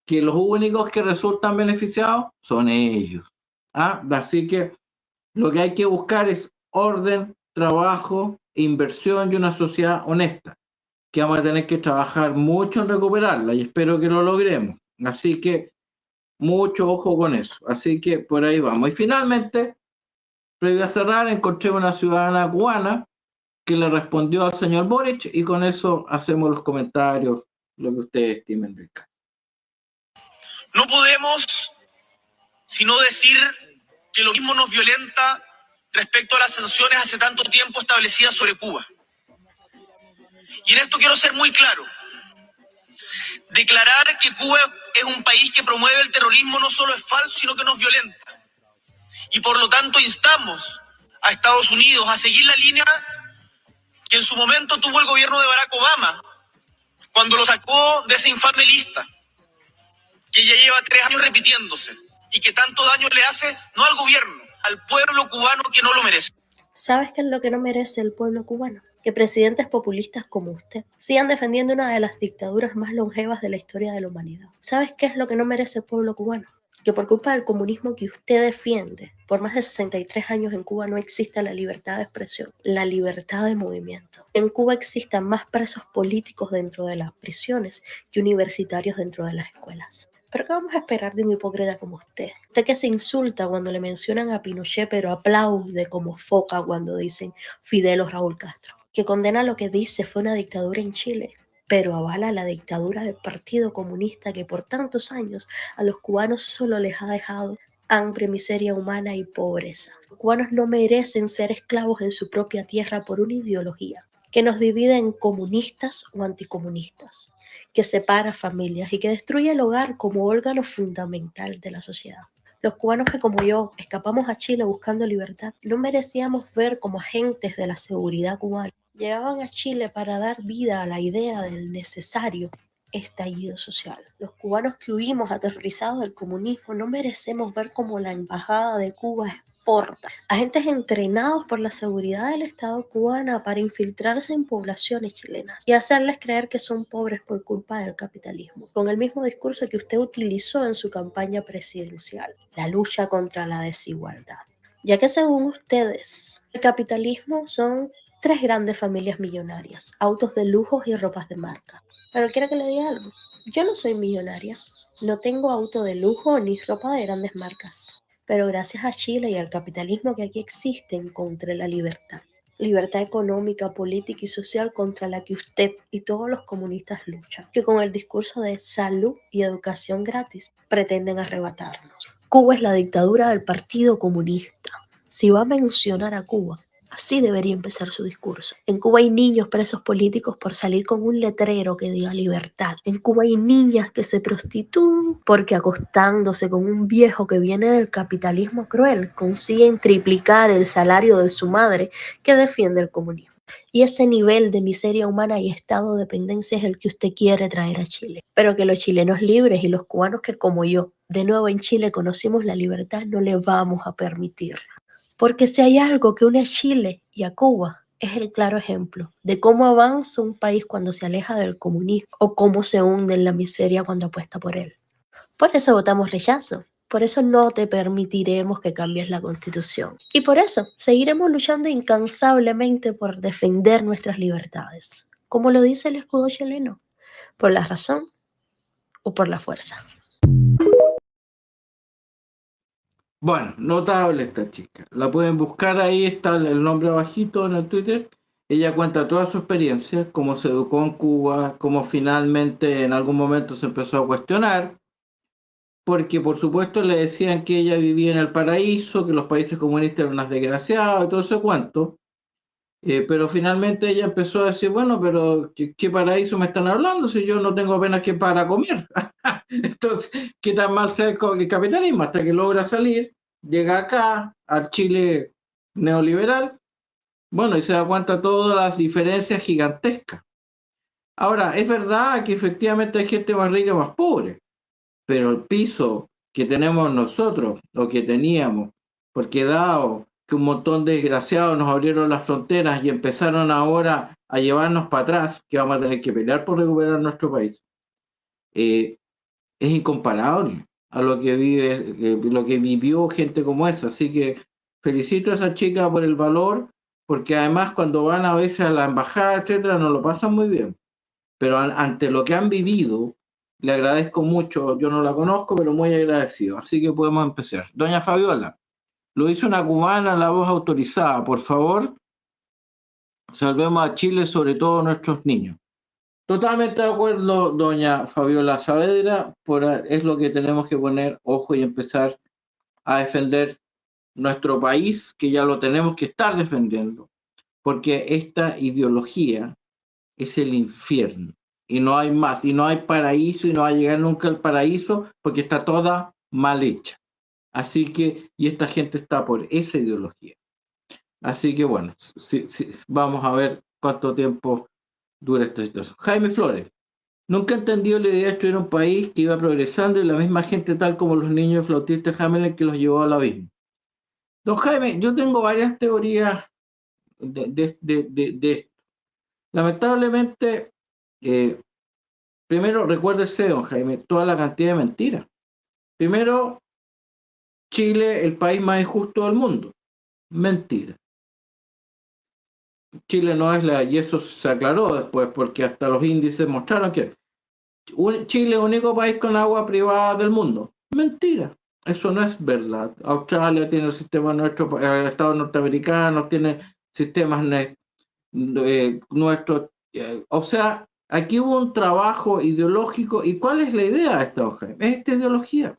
que los únicos que resultan beneficiados son ellos. Así que lo que hay que buscar es orden, trabajo, inversión y una sociedad honesta, que vamos a tener que trabajar mucho en recuperarla y espero que lo logremos. Así que mucho ojo con eso. Así que por ahí vamos. Y finalmente, previo a cerrar, encontré una ciudadana cubana que le respondió al señor Boric y con eso hacemos los comentarios, lo que ustedes estimen del caso. No podemos sino decir que lo mismo nos violenta respecto a las sanciones hace tanto tiempo establecidas sobre Cuba. Y en esto quiero ser muy claro. Declarar que Cuba es un país que promueve el terrorismo no solo es falso, sino que nos violenta. Y por lo tanto instamos a Estados Unidos a seguir la línea que en su momento tuvo el gobierno de Barack Obama, cuando lo sacó de esa infame lista, que ya lleva 3 años repitiéndose, y que tanto daño le hace, no al gobierno, al pueblo cubano que no lo merece. ¿Sabes qué es lo que no merece el pueblo cubano? Que presidentes populistas como usted sigan defendiendo una de las dictaduras más longevas de la historia de la humanidad. ¿Sabes qué es lo que no merece el pueblo cubano? Que por culpa del comunismo que usted defiende, por más de 63 años en Cuba no exista la libertad de expresión, la libertad de movimiento. En Cuba existan más presos políticos dentro de las prisiones que universitarios dentro de las escuelas. ¿Pero qué vamos a esperar de un hipócrita como usted? Usted que se insulta cuando le mencionan a Pinochet, pero aplaude como foca cuando dicen Fidel o Raúl Castro. Que condena lo que dice fue una dictadura en Chile, pero avala la dictadura del Partido Comunista que por tantos años a los cubanos solo les ha dejado hambre, miseria humana y pobreza. Los cubanos no merecen ser esclavos en su propia tierra por una ideología que nos divide en comunistas o anticomunistas, que separa familias y que destruye el hogar como órgano fundamental de la sociedad. Los cubanos que como yo escapamos a Chile buscando libertad, no merecíamos ver como agentes de la seguridad cubana llegaban a Chile para dar vida a la idea del necesario estallido social. Los cubanos que huimos aterrorizados del comunismo no merecemos ver como la embajada de Cuba exporta agentes entrenados por la seguridad del Estado cubana para infiltrarse en poblaciones chilenas y hacerles creer que son pobres por culpa del capitalismo, con el mismo discurso que usted utilizó en su campaña presidencial, la lucha contra la desigualdad. Ya que según ustedes, el capitalismo son 3 grandes familias millonarias, autos de lujo y ropas de marca. Pero quiero que le diga algo. Yo no soy millonaria, no tengo auto de lujo ni ropa de grandes marcas. Pero gracias a Chile y al capitalismo que aquí existe, encontré la libertad. Libertad económica, política y social contra la que usted y todos los comunistas luchan. Que con el discurso de salud y educación gratis pretenden arrebatarnos. Cuba es la dictadura del Partido Comunista. Si va a mencionar a Cuba, así debería empezar su discurso. En Cuba hay niños presos políticos por salir con un letrero que diga libertad. En Cuba hay niñas que se prostituyen porque acostándose con un viejo que viene del capitalismo cruel consiguen triplicar el salario de su madre que defiende el comunismo. Y ese nivel de miseria humana y estado de dependencia es el que usted quiere traer a Chile. Pero que los chilenos libres y los cubanos que como yo, de nuevo en Chile conocimos la libertad, no le vamos a permitir. Porque si hay algo que une a Chile y a Cuba, es el claro ejemplo de cómo avanza un país cuando se aleja del comunismo o cómo se hunde en la miseria cuando apuesta por él. Por eso votamos rechazo, por eso no te permitiremos que cambies la Constitución. Y por eso seguiremos luchando incansablemente por defender nuestras libertades. Como lo dice el escudo chileno, por la razón o por la fuerza. Bueno, notable esta chica. La pueden buscar ahí, está el nombre abajito en el Twitter. Ella cuenta toda su experiencia, cómo se educó en Cuba, cómo finalmente en algún momento se empezó a cuestionar, porque por supuesto le decían que ella vivía en el paraíso, que los países comunistas eran unas desgraciadas y todo ese cuento. Pero finalmente ella empezó a decir, bueno, pero ¿qué paraíso me están hablando si yo no tengo apenas que para comer? Entonces, ¿qué tan mal sea el capitalismo? Hasta que logra salir, llega acá, al Chile neoliberal, bueno, y se da cuenta de todas las diferencias gigantescas. Ahora, es verdad que efectivamente hay gente más rica y más pobre, pero el piso que tenemos nosotros, o que teníamos, porque dado que un montón de desgraciados nos abrieron las fronteras y empezaron ahora a llevarnos para atrás, que vamos a tener que pelear por recuperar nuestro país, es incomparable a lo que vivió gente como esa. Así que felicito a esa chica por el valor, porque además cuando van a veces a la embajada, etcétera, no lo pasan muy bien. pero ante lo que han vivido, le agradezco mucho. Yo no la conozco, pero muy agradecido. Así que podemos empezar. Doña Fabiola, lo hizo una cubana, la voz autorizada. Por favor, salvemos a Chile, sobre todo a nuestros niños. Totalmente de acuerdo, doña Fabiola Saavedra, es lo que tenemos que poner ojo y empezar a defender nuestro país, que ya lo tenemos que estar defendiendo, porque esta ideología es el infierno, y no hay más, y no hay paraíso, y no va a llegar nunca al paraíso, porque está toda mal hecha. Así que, y esta gente está por esa ideología. Así que bueno, vamos a ver cuánto tiempo dura esta situación. Jaime Flores, nunca he entendido la idea de destruir un país que iba progresando y la misma gente tal como los niños flautistas Hamelin que los llevó al abismo. Don Jaime, yo tengo varias teorías de esto. Lamentablemente, primero recuérdese, don Jaime, toda la cantidad de mentiras. Primero, Chile, el país más injusto del mundo. Mentira. Chile no es y eso se aclaró después, porque hasta los índices mostraron que Chile es el único país con agua privada del mundo. Mentira. Eso no es verdad. Australia tiene el sistema nuestro, Estados norteamericanos tienen sistemas nuestros. O sea, aquí hubo un trabajo ideológico. ¿Y cuál es la idea de esta hoja? Es esta ideología.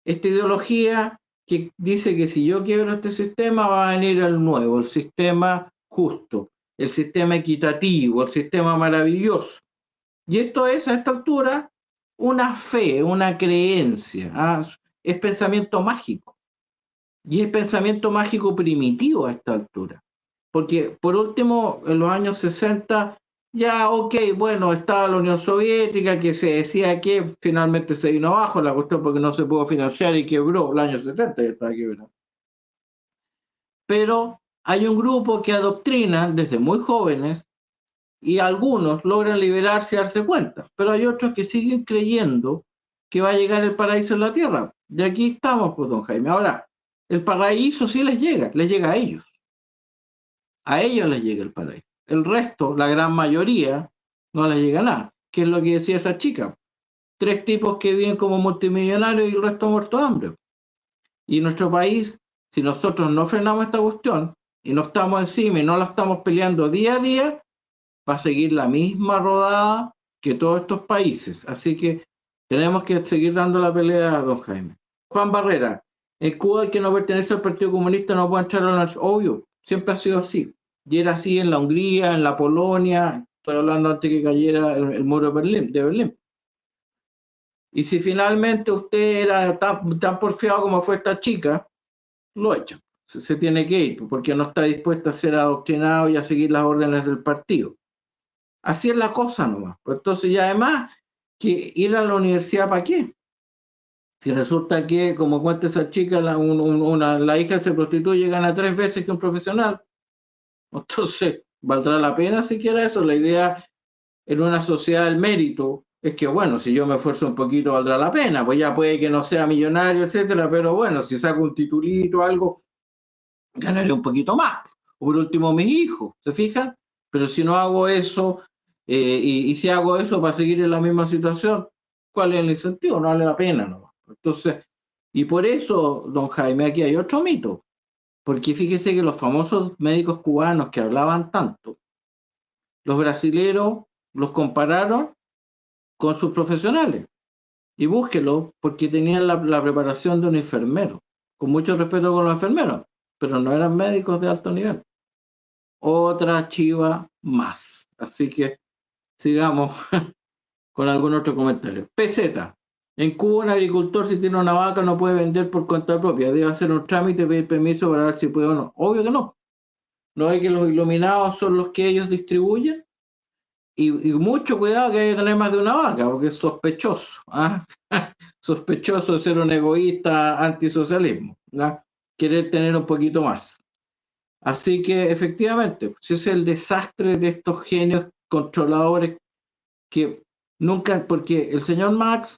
Esta ideología que dice que si yo quiebro este sistema va a venir el nuevo, el sistema justo, el sistema equitativo, el sistema maravilloso. Y esto es a esta altura una fe, una creencia. Es pensamiento mágico. Y es pensamiento mágico primitivo a esta altura. Porque, por último, en los años 60, ya, ok, bueno, estaba la Unión Soviética, que se decía que finalmente se vino abajo la cuestión porque no se pudo financiar y quebró. El año 70 ya estaba quebrado. Pero hay un grupo que adoctrina desde muy jóvenes y algunos logran liberarse y darse cuenta. Pero hay otros que siguen creyendo que va a llegar el paraíso en la tierra. Y aquí estamos, pues, don Jaime. Ahora, el paraíso sí les llega a ellos. A ellos les llega el paraíso. El resto, la gran mayoría, no les llega nada. ¿Qué es lo que decía esa chica? 3 tipos que viven como multimillonarios y el resto muerto de hambre. Y en nuestro país, si nosotros no frenamos esta cuestión y no estamos encima y no la estamos peleando día a día, va a seguir la misma rodada que todos estos países. Así que tenemos que seguir dando la pelea a don Jaime. Juan Barrera, en Cuba el que no pertenece al Partido Comunista no puede entrar a la... Obvio, siempre ha sido así. Y era así en la Hungría, en la Polonia, estoy hablando antes que cayera el muro de Berlín. Y si finalmente usted era tan porfiado como fue esta chica, lo echan. Se tiene que ir, porque no está dispuesto a ser adoctrinado y a seguir las órdenes del partido. Así es la cosa nomás. Entonces, y además, que ir a la universidad, ¿para qué? Si resulta que, como cuenta esa chica, la hija se prostituye y gana 3 veces que un profesional. Entonces, ¿valdrá la pena siquiera eso? La idea en una sociedad del mérito es que, bueno, si yo me esfuerzo un poquito, valdrá la pena. Pues ya puede que no sea millonario, etcétera, pero bueno, si saco un titulito o algo, ganaré un poquito más. O por último, mis hijos, ¿se fijan? Pero si no hago eso, y si hago eso para seguir en la misma situación, ¿cuál es el incentivo? No vale la pena, ¿no? Entonces, y por eso, don Jaime, aquí hay otro mito. Porque fíjese que los famosos médicos cubanos que hablaban tanto, los brasileros los compararon con sus profesionales. Y búsquelo, porque tenían la preparación de un enfermero. Con mucho respeto con los enfermeros, pero no eran médicos de alto nivel. Otra chiva más. Así que sigamos con algún otro comentario. PZ. En Cuba, un agricultor, si tiene una vaca, no puede vender por cuenta propia. Debe hacer un trámite, pedir permiso para ver si puede o no. Obvio que no. ¿No hay que los iluminados son los que ellos distribuyen? Y mucho cuidado que hay que tener más de una vaca, porque es sospechoso. Sospechoso de ser un egoísta antisocialismo, ¿no? Querer tener un poquito más. Así que, efectivamente, ese es el desastre de estos genios controladores que nunca, porque el señor Marx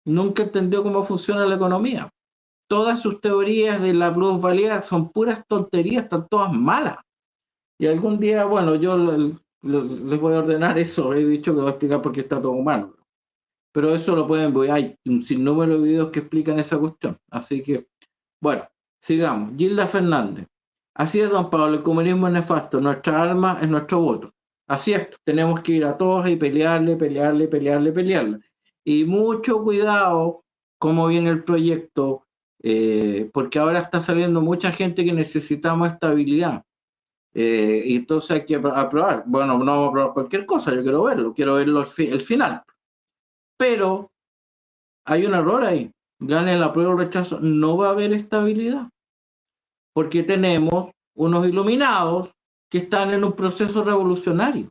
nunca entendió cómo funciona la economía. Todas sus teorías de la plusvalía son puras tonterías, están todas malas. Y algún día, bueno, yo les voy a ordenar eso. He dicho que voy a explicar por qué está todo malo. Pero eso lo pueden ver. Hay un sinnúmero de videos que explican esa cuestión. Así que, bueno, sigamos. Gilda Fernández. Así es, don Pablo, el comunismo es nefasto. Nuestra arma es nuestro voto. Así es, tenemos que ir a todos y pelearle. Y mucho cuidado cómo viene el proyecto, porque ahora está saliendo mucha gente que necesitamos estabilidad. Y entonces hay que aprobar. Bueno, no vamos a aprobar cualquier cosa, yo quiero verlo el final. Pero hay un error ahí. Gane el apruebo o rechazo, no va a haber estabilidad. Porque tenemos unos iluminados que están en un proceso revolucionario.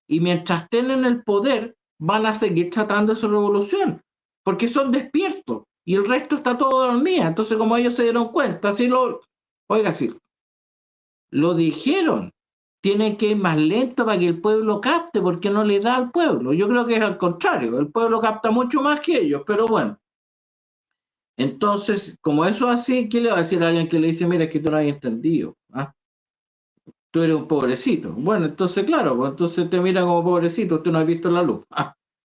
Y mientras estén en el poder, van a seguir tratando su revolución. Porque son despiertos. Y el resto está todo dormido. Entonces, como ellos se dieron cuenta, lo dijeron. Tienen que ir más lento para que el pueblo capte, porque no le da al pueblo. Yo creo que es al contrario. El pueblo capta mucho más que ellos, pero bueno. Entonces, como eso es así, ¿qué le va a decir a alguien que le dice, mira, es que tú no has entendido? ¿Ah? Tú eres un pobrecito. Bueno, entonces, claro, pues, entonces te mira como pobrecito, tú no has visto la luz.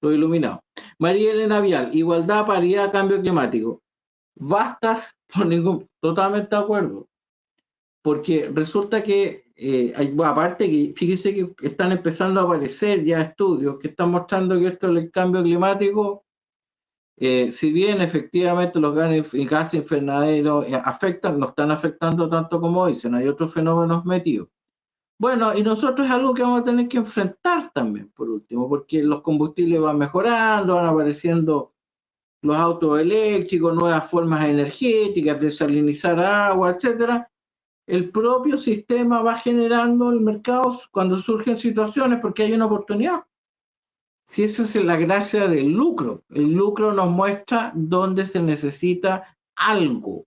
Lo iluminado. María Elena Vial, igualdad, paridad, cambio climático. Basta, totalmente de acuerdo. Porque resulta que, aparte que, fíjese que están empezando a aparecer ya estudios que están mostrando que esto del cambio climático, si bien efectivamente los gases invernaderos afectan, no están afectando tanto como dicen, hay otros fenómenos metidos. Bueno, y nosotros es algo que vamos a tener que enfrentar también, por último, porque los combustibles van mejorando, van apareciendo los autos eléctricos, nuevas formas energéticas, desalinizar agua, etcétera. El propio sistema va generando el mercado cuando surgen situaciones porque hay una oportunidad. Si esa es la gracia del lucro, el lucro nos muestra dónde se necesita algo.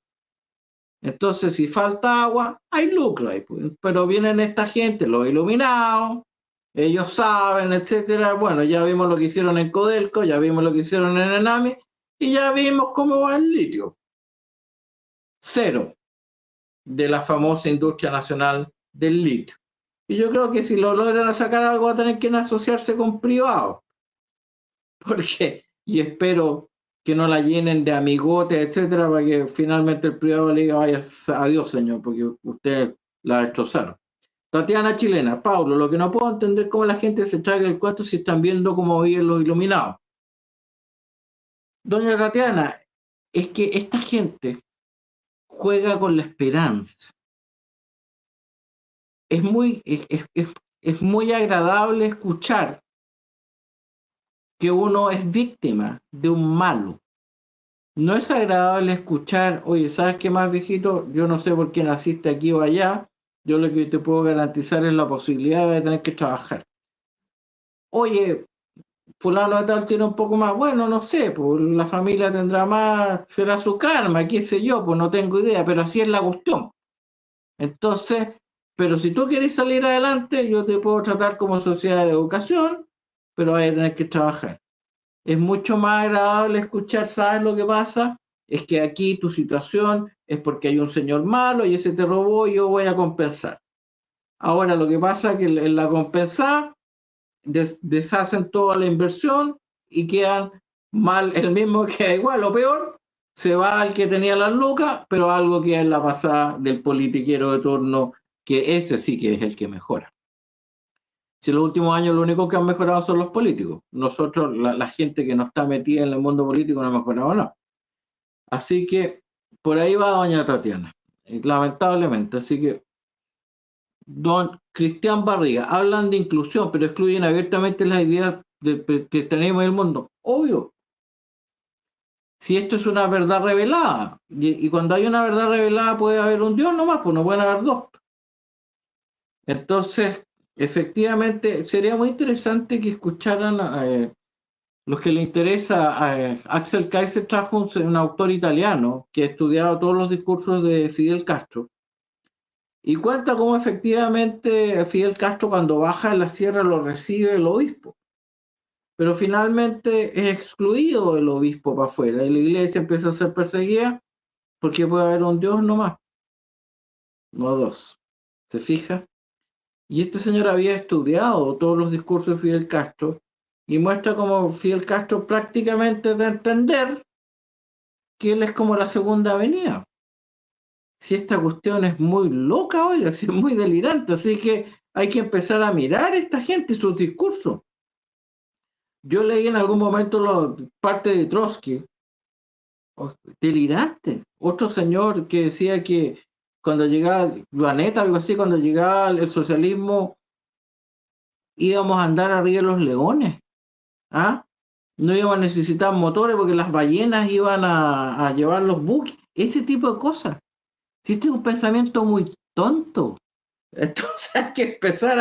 Entonces, si falta agua, hay lucro ahí, pues. Pero vienen esta gente, los iluminados, ellos saben, etcétera. Bueno, ya vimos lo que hicieron en Codelco, ya vimos lo que hicieron en Enami y ya vimos cómo va el litio. Cero de la famosa industria nacional del litio. Y yo creo que si lo logran sacar algo va a tener que asociarse con privados. Porque, y espero que no la llenen de amigotes, etcétera, para que finalmente el privado le diga, vaya, adiós señor, porque usted la destrozaron. Tatiana Chilena, Pablo, lo que no puedo entender es cómo la gente se traga el cuento si están viendo cómo viven los iluminados. Doña Tatiana, es que esta gente juega con la esperanza. Es muy agradable escuchar que uno es víctima de un malo. No es agradable escuchar, oye, ¿sabes qué más, viejito? Yo no sé por qué naciste aquí o allá, yo lo que te puedo garantizar es la posibilidad de tener que trabajar. Oye, fulano de tal tiene un poco más, bueno, no sé, pues la familia tendrá más, será su karma, qué sé yo, pues no tengo idea, pero así es la cuestión. Entonces, pero si tú quieres salir adelante, yo te puedo tratar como sociedad de educación, pero vas a tener que trabajar. Es mucho más agradable escuchar, ¿sabes lo que pasa? Es que aquí tu situación es porque hay un señor malo y ese te robó y yo voy a compensar. Ahora lo que pasa es que en la compensar deshacen toda la inversión y quedan mal, el mismo queda igual o peor, se va al que tenía las lucas, pero algo que es la pasada del politiquero de turno, que ese sí que es el que mejora. Si en los últimos años lo único que han mejorado son los políticos, nosotros, la gente que no está metida en el mundo político no ha mejorado nada. Así que por ahí va doña Tatiana, lamentablemente. Así que don Cristian Barriga, hablan de inclusión, pero excluyen abiertamente las ideas que tenemos en el mundo. Obvio. Si esto es una verdad revelada, y cuando hay una verdad revelada puede haber un Dios nomás, pues no pueden haber dos. Entonces, efectivamente, sería muy interesante que escucharan los que le interesa. Axel Kaiser trajo un autor italiano que ha estudiado todos los discursos de Fidel Castro y cuenta cómo efectivamente Fidel Castro cuando baja en la sierra lo recibe el obispo, pero finalmente es excluido el obispo para afuera y la iglesia empieza a ser perseguida porque puede haber un Dios nomás, no dos. ¿Se fija? Y este señor había estudiado todos los discursos de Fidel Castro y muestra como Fidel Castro prácticamente de entender que él es como la Segunda Avenida. Si esta cuestión es muy loca, oiga, si es muy delirante, así que hay que empezar a mirar a esta gente y sus discursos. Yo leí en algún momento parte de Trotsky, delirante. Otro señor que decía que cuando llegaba Planeta, algo así, cuando llegaba el socialismo, íbamos a andar arriba de los leones. ¿Ah? No íbamos a necesitar motores porque las ballenas iban a llevar los buques. Ese tipo de cosas. Si este es un pensamiento muy tonto, entonces hay que empezar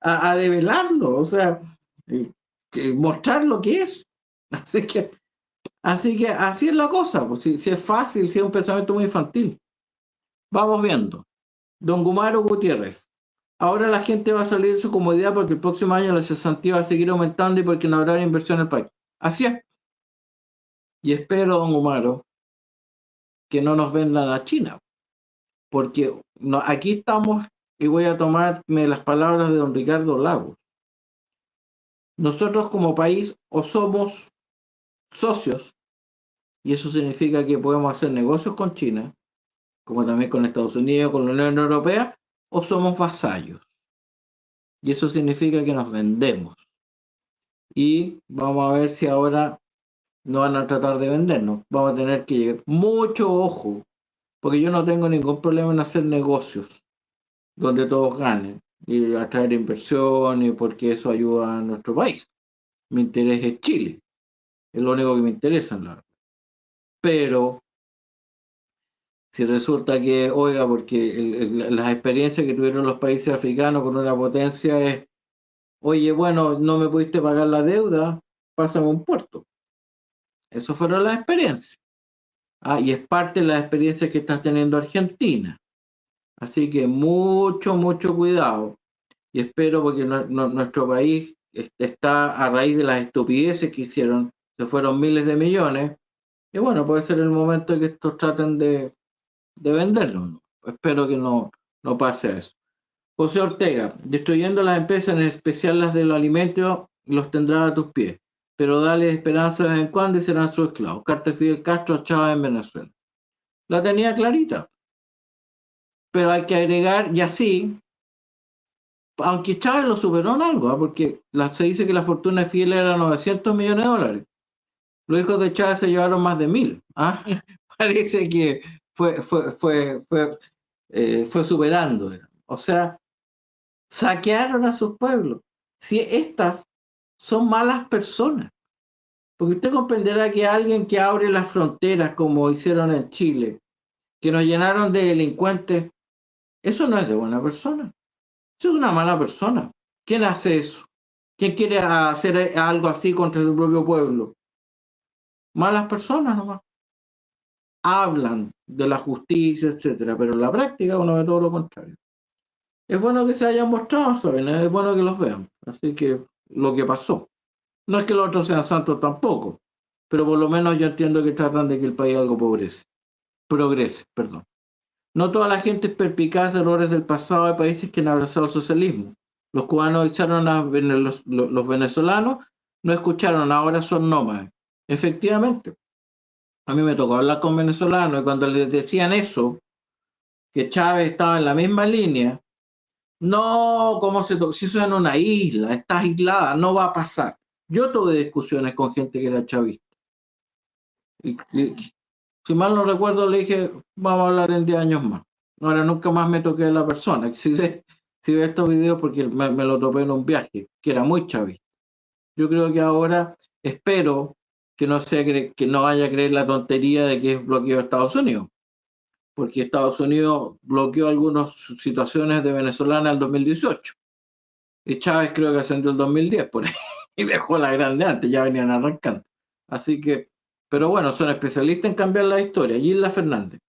a develarlo, o sea, mostrar lo que es. Así que así es la cosa, pues, si es fácil, si es un pensamiento muy infantil. Vamos viendo. Don Gumaro Gutiérrez. Ahora la gente va a salir de su comodidad porque el próximo año la cesantía va a seguir aumentando y porque no habrá inversión en el país. Así es. Y espero, don Gumaro, que no nos vendan a China. Porque aquí estamos, y voy a tomarme las palabras de don Ricardo Lagos. Nosotros como país o somos socios, y eso significa que podemos hacer negocios con China, como también con Estados Unidos, con la Unión Europea, o somos vasallos. Y eso significa que nos vendemos. Y vamos a ver si ahora no van a tratar de vendernos. Vamos a tener que llegar. Mucho ojo, porque yo no tengo ningún problema en hacer negocios donde todos ganen y atraer inversiones porque eso ayuda a nuestro país. Mi interés es Chile. Es lo único que me interesa, la verdad. Pero si resulta que, oiga, porque las experiencias que tuvieron los países africanos con una potencia es, oye, bueno, no me pudiste pagar la deuda, pásame un puerto. Eso fueron las experiencias. Y es parte de las experiencias que está teniendo Argentina. Así que mucho, mucho cuidado. Y espero, porque nuestro país está a raíz de las estupideces que hicieron, se fueron miles de millones, y bueno, puede ser el momento en que estos traten de venderlo, ¿no? Espero que no pase eso. José Ortega, destruyendo las empresas, en especial las de los alimentos, los tendrás a tus pies, pero dale esperanza de vez en cuando y serán sus esclavos. Carta de Fidel Castro a Chávez en Venezuela. La tenía clarita, pero hay que agregar, y así, aunque Chávez lo superó en algo, porque se dice que la fortuna de Fidel era 900 millones de dólares. Los hijos de Chávez se llevaron más de 1000. Parece que fue superando. O sea, saquearon a sus pueblos. Si estas son malas personas, porque usted comprenderá que alguien que abre las fronteras como hicieron en Chile, que nos llenaron de delincuentes, eso no es de buena persona. Eso es una mala persona. ¿Quién hace eso? ¿Quién quiere hacer algo así contra su propio pueblo? Malas personas nomás. Hablan de la justicia, etcétera, pero en la práctica uno ve todo lo contrario. Es bueno que se hayan mostrado, ¿saben? Es bueno que los vean. Así que lo que pasó. No es que los otros sean santos tampoco, pero por lo menos yo entiendo que tratan de que el país algo progrese. No toda la gente es perspicaz de errores del pasado de países que han abrazado el socialismo. Los cubanos echaron los venezolanos, no escucharon, ahora son nómadas. Efectivamente. A mí me tocó hablar con venezolanos y cuando les decían eso, que Chávez estaba en la misma línea, no, si eso es en una isla, estás aislada, no va a pasar. Yo tuve discusiones con gente que era chavista. Y si mal no recuerdo, le dije, vamos a hablar en 10 años más. Ahora nunca más me toqué a la persona. Si ve estos videos, porque me lo topé en un viaje, que era muy chavista. Yo creo que ahora espero que no vaya a creer la tontería de que es bloqueo de Estados Unidos. Porque Estados Unidos bloqueó algunas situaciones de venezolana en el 2018. Y Chávez creo que ascendió el 2010 por ahí. Y dejó la grande antes, ya venían arrancando. Así que, pero bueno, son especialistas en cambiar la historia. Gilda Fernández.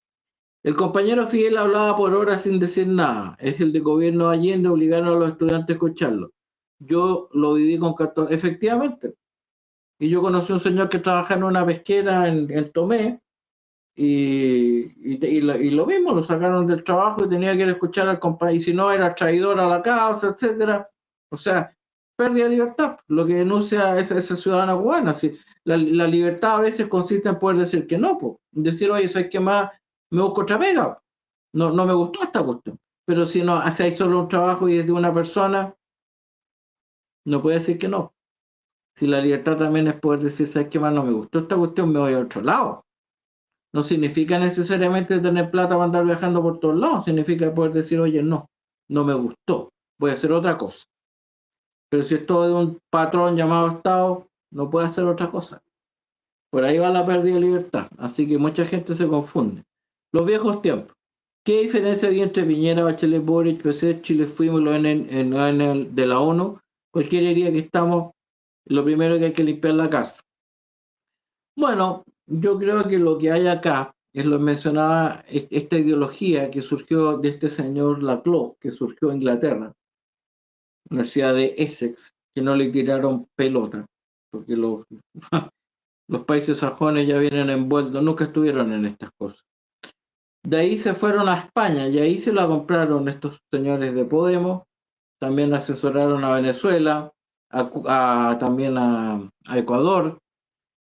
El compañero Fidel hablaba por horas sin decir nada. Es el de gobierno de Allende, obligaron a los estudiantes a escucharlo. Yo lo viví con 14, efectivamente. Y yo conocí a un señor que trabajaba en una pesquera en Tomé, y lo mismo, lo sacaron del trabajo y tenía que ir a escuchar al compañero, y si no era traidor a la causa, etcétera. O sea, pérdida de libertad, lo que denuncia esa ciudadana cubana. Si la libertad a veces consiste en poder decir que no, pues. Decir, oye, ¿sabes qué más? Me busco otra pega. No me gustó esta cuestión. Pero si no, si hay solo un trabajo y es de una persona, no puede decir que no. Si la libertad también es poder decir, ¿sabes qué más? No me gustó esta cuestión, me voy a otro lado. No significa necesariamente tener plata para andar viajando por todos lados. Significa poder decir, oye, no me gustó, voy a hacer otra cosa. Pero si es todo de un patrón llamado Estado, no puede hacer otra cosa. Por ahí va la pérdida de libertad. Así que mucha gente se confunde. Los viejos tiempos. ¿Qué diferencia había entre Piñera, Bachelet, Boric, PC, Chile Fuimos, los en de la ONU? Cualquiera diría que estamos, lo primero que hay que limpiar la casa. Bueno, yo creo que lo que hay acá es lo que mencionaba, esta ideología que surgió de este señor Laclau, que surgió en Inglaterra, Universidad de Essex, que no le tiraron pelota, porque los países sajones ya vienen envueltos, nunca estuvieron en estas cosas. De ahí se fueron a España y ahí se la compraron estos señores de Podemos, también asesoraron a Venezuela, también a Ecuador,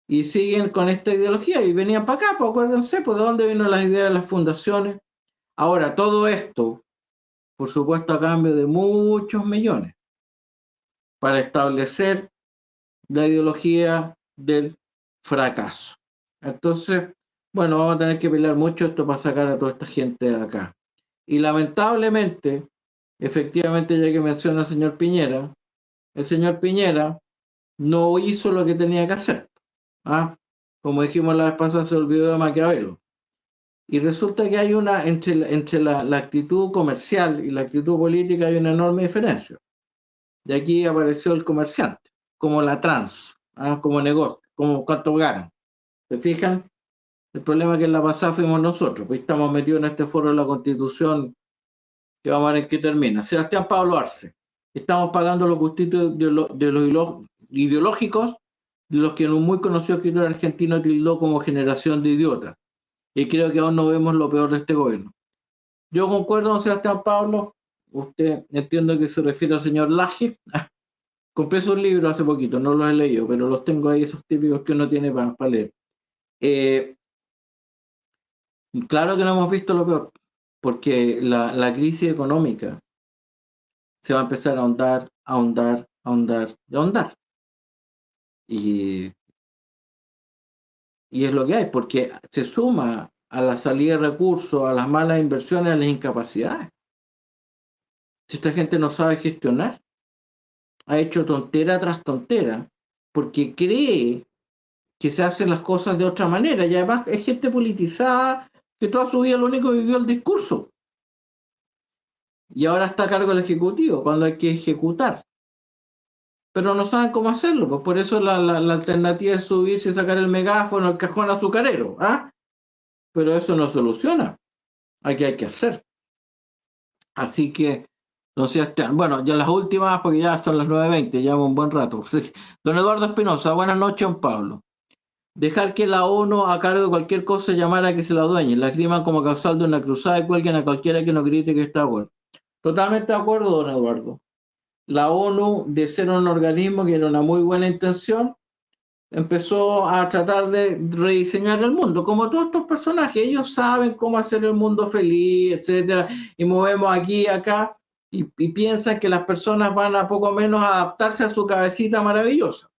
y siguen con esta ideología y venían para acá, pues acuérdense, pues de dónde vino las ideas de las fundaciones. Ahora, todo esto, por supuesto, a cambio de muchos millones, para establecer la ideología del fracaso. Entonces, bueno, vamos a tener que pelear mucho esto para sacar a toda esta gente de acá. Y lamentablemente, efectivamente, ya que menciona el señor Piñera no hizo lo que tenía que hacer. Como dijimos la vez pasada, se olvidó de Maquiavelo. Y resulta que hay entre la actitud comercial y la actitud política hay una enorme diferencia. De aquí apareció el comerciante, como la trans, como negocio, como cuánto ganan. ¿Se fijan? El problema es que en la pasada fuimos nosotros, pues estamos metidos en este foro de la Constitución, que vamos a ver en qué termina. Sebastián Pablo Arce, estamos pagando los gustitos de los ideológicos de los que un muy conocido escritor argentino tildó como generación de idiotas. Y creo que aún no vemos lo peor de este gobierno. Yo concuerdo con Sebastián Pablo, usted entiendo que se refiere al señor Laje. Compré sus libros hace poquito, no los he leído, pero los tengo ahí, esos típicos que uno tiene para leer. Claro que no hemos visto lo peor, porque la crisis económica se va a empezar a ahondar. Y es lo que hay, porque se suma a la salida de recursos, a las malas inversiones, a las incapacidades. Si esta gente no sabe gestionar, ha hecho tontera tras tontera, porque cree que se hacen las cosas de otra manera, y además es gente politizada que toda su vida lo único que vivió el discurso. Y ahora está a cargo del Ejecutivo, cuando hay que ejecutar. Pero no saben cómo hacerlo, pues por eso la alternativa es subirse y sacar el megáfono, el cajón azucarero, pero eso no soluciona. Hay que hacer. Así que, don Sebastián, bueno, ya las últimas, porque ya son las 9:20, lleva un buen rato. Don Eduardo Espinosa, buenas noches, don Pablo. Dejar que la ONU a cargo de cualquier cosa llamara a que se la adueñen, la esgriman como causal de una cruzada y cuelguen a cualquiera que no grite que está de acuerdo. Totalmente de acuerdo, don Eduardo. La ONU, de ser un organismo que era una muy buena intención, empezó a tratar de rediseñar el mundo, como todos estos personajes. Ellos saben cómo hacer el mundo feliz, etcétera, y movemos aquí y acá, y piensan que las personas van a poco menos adaptarse a su cabecita maravillosa.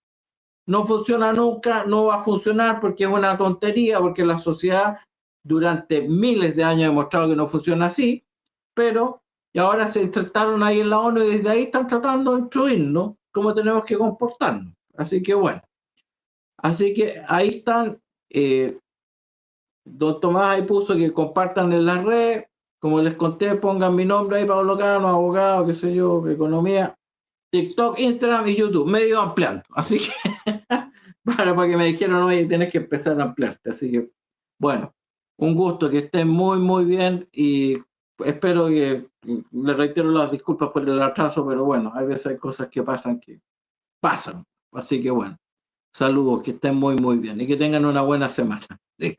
No funciona nunca, no va a funcionar porque es una tontería, porque la sociedad durante miles de años ha demostrado que no funciona así, pero y ahora se insertaron ahí en la ONU y desde ahí están tratando de instruirnos cómo tenemos que comportarnos. Así que bueno. Así que ahí están. Don Tomás ahí puso que compartan en la red. Como les conté, pongan mi nombre ahí, Pablo Cano, abogado, qué sé yo, economía. TikTok, Instagram y YouTube. Me he ido ampliando. Así que para que me dijeron, oye, tienes que empezar a ampliarte. Así que bueno, un gusto, que estén muy, muy bien y espero que, le reitero las disculpas por el atraso, pero bueno, a veces hay cosas que pasan. Así que bueno, saludos, que estén muy, muy bien y que tengan una buena semana. Sí.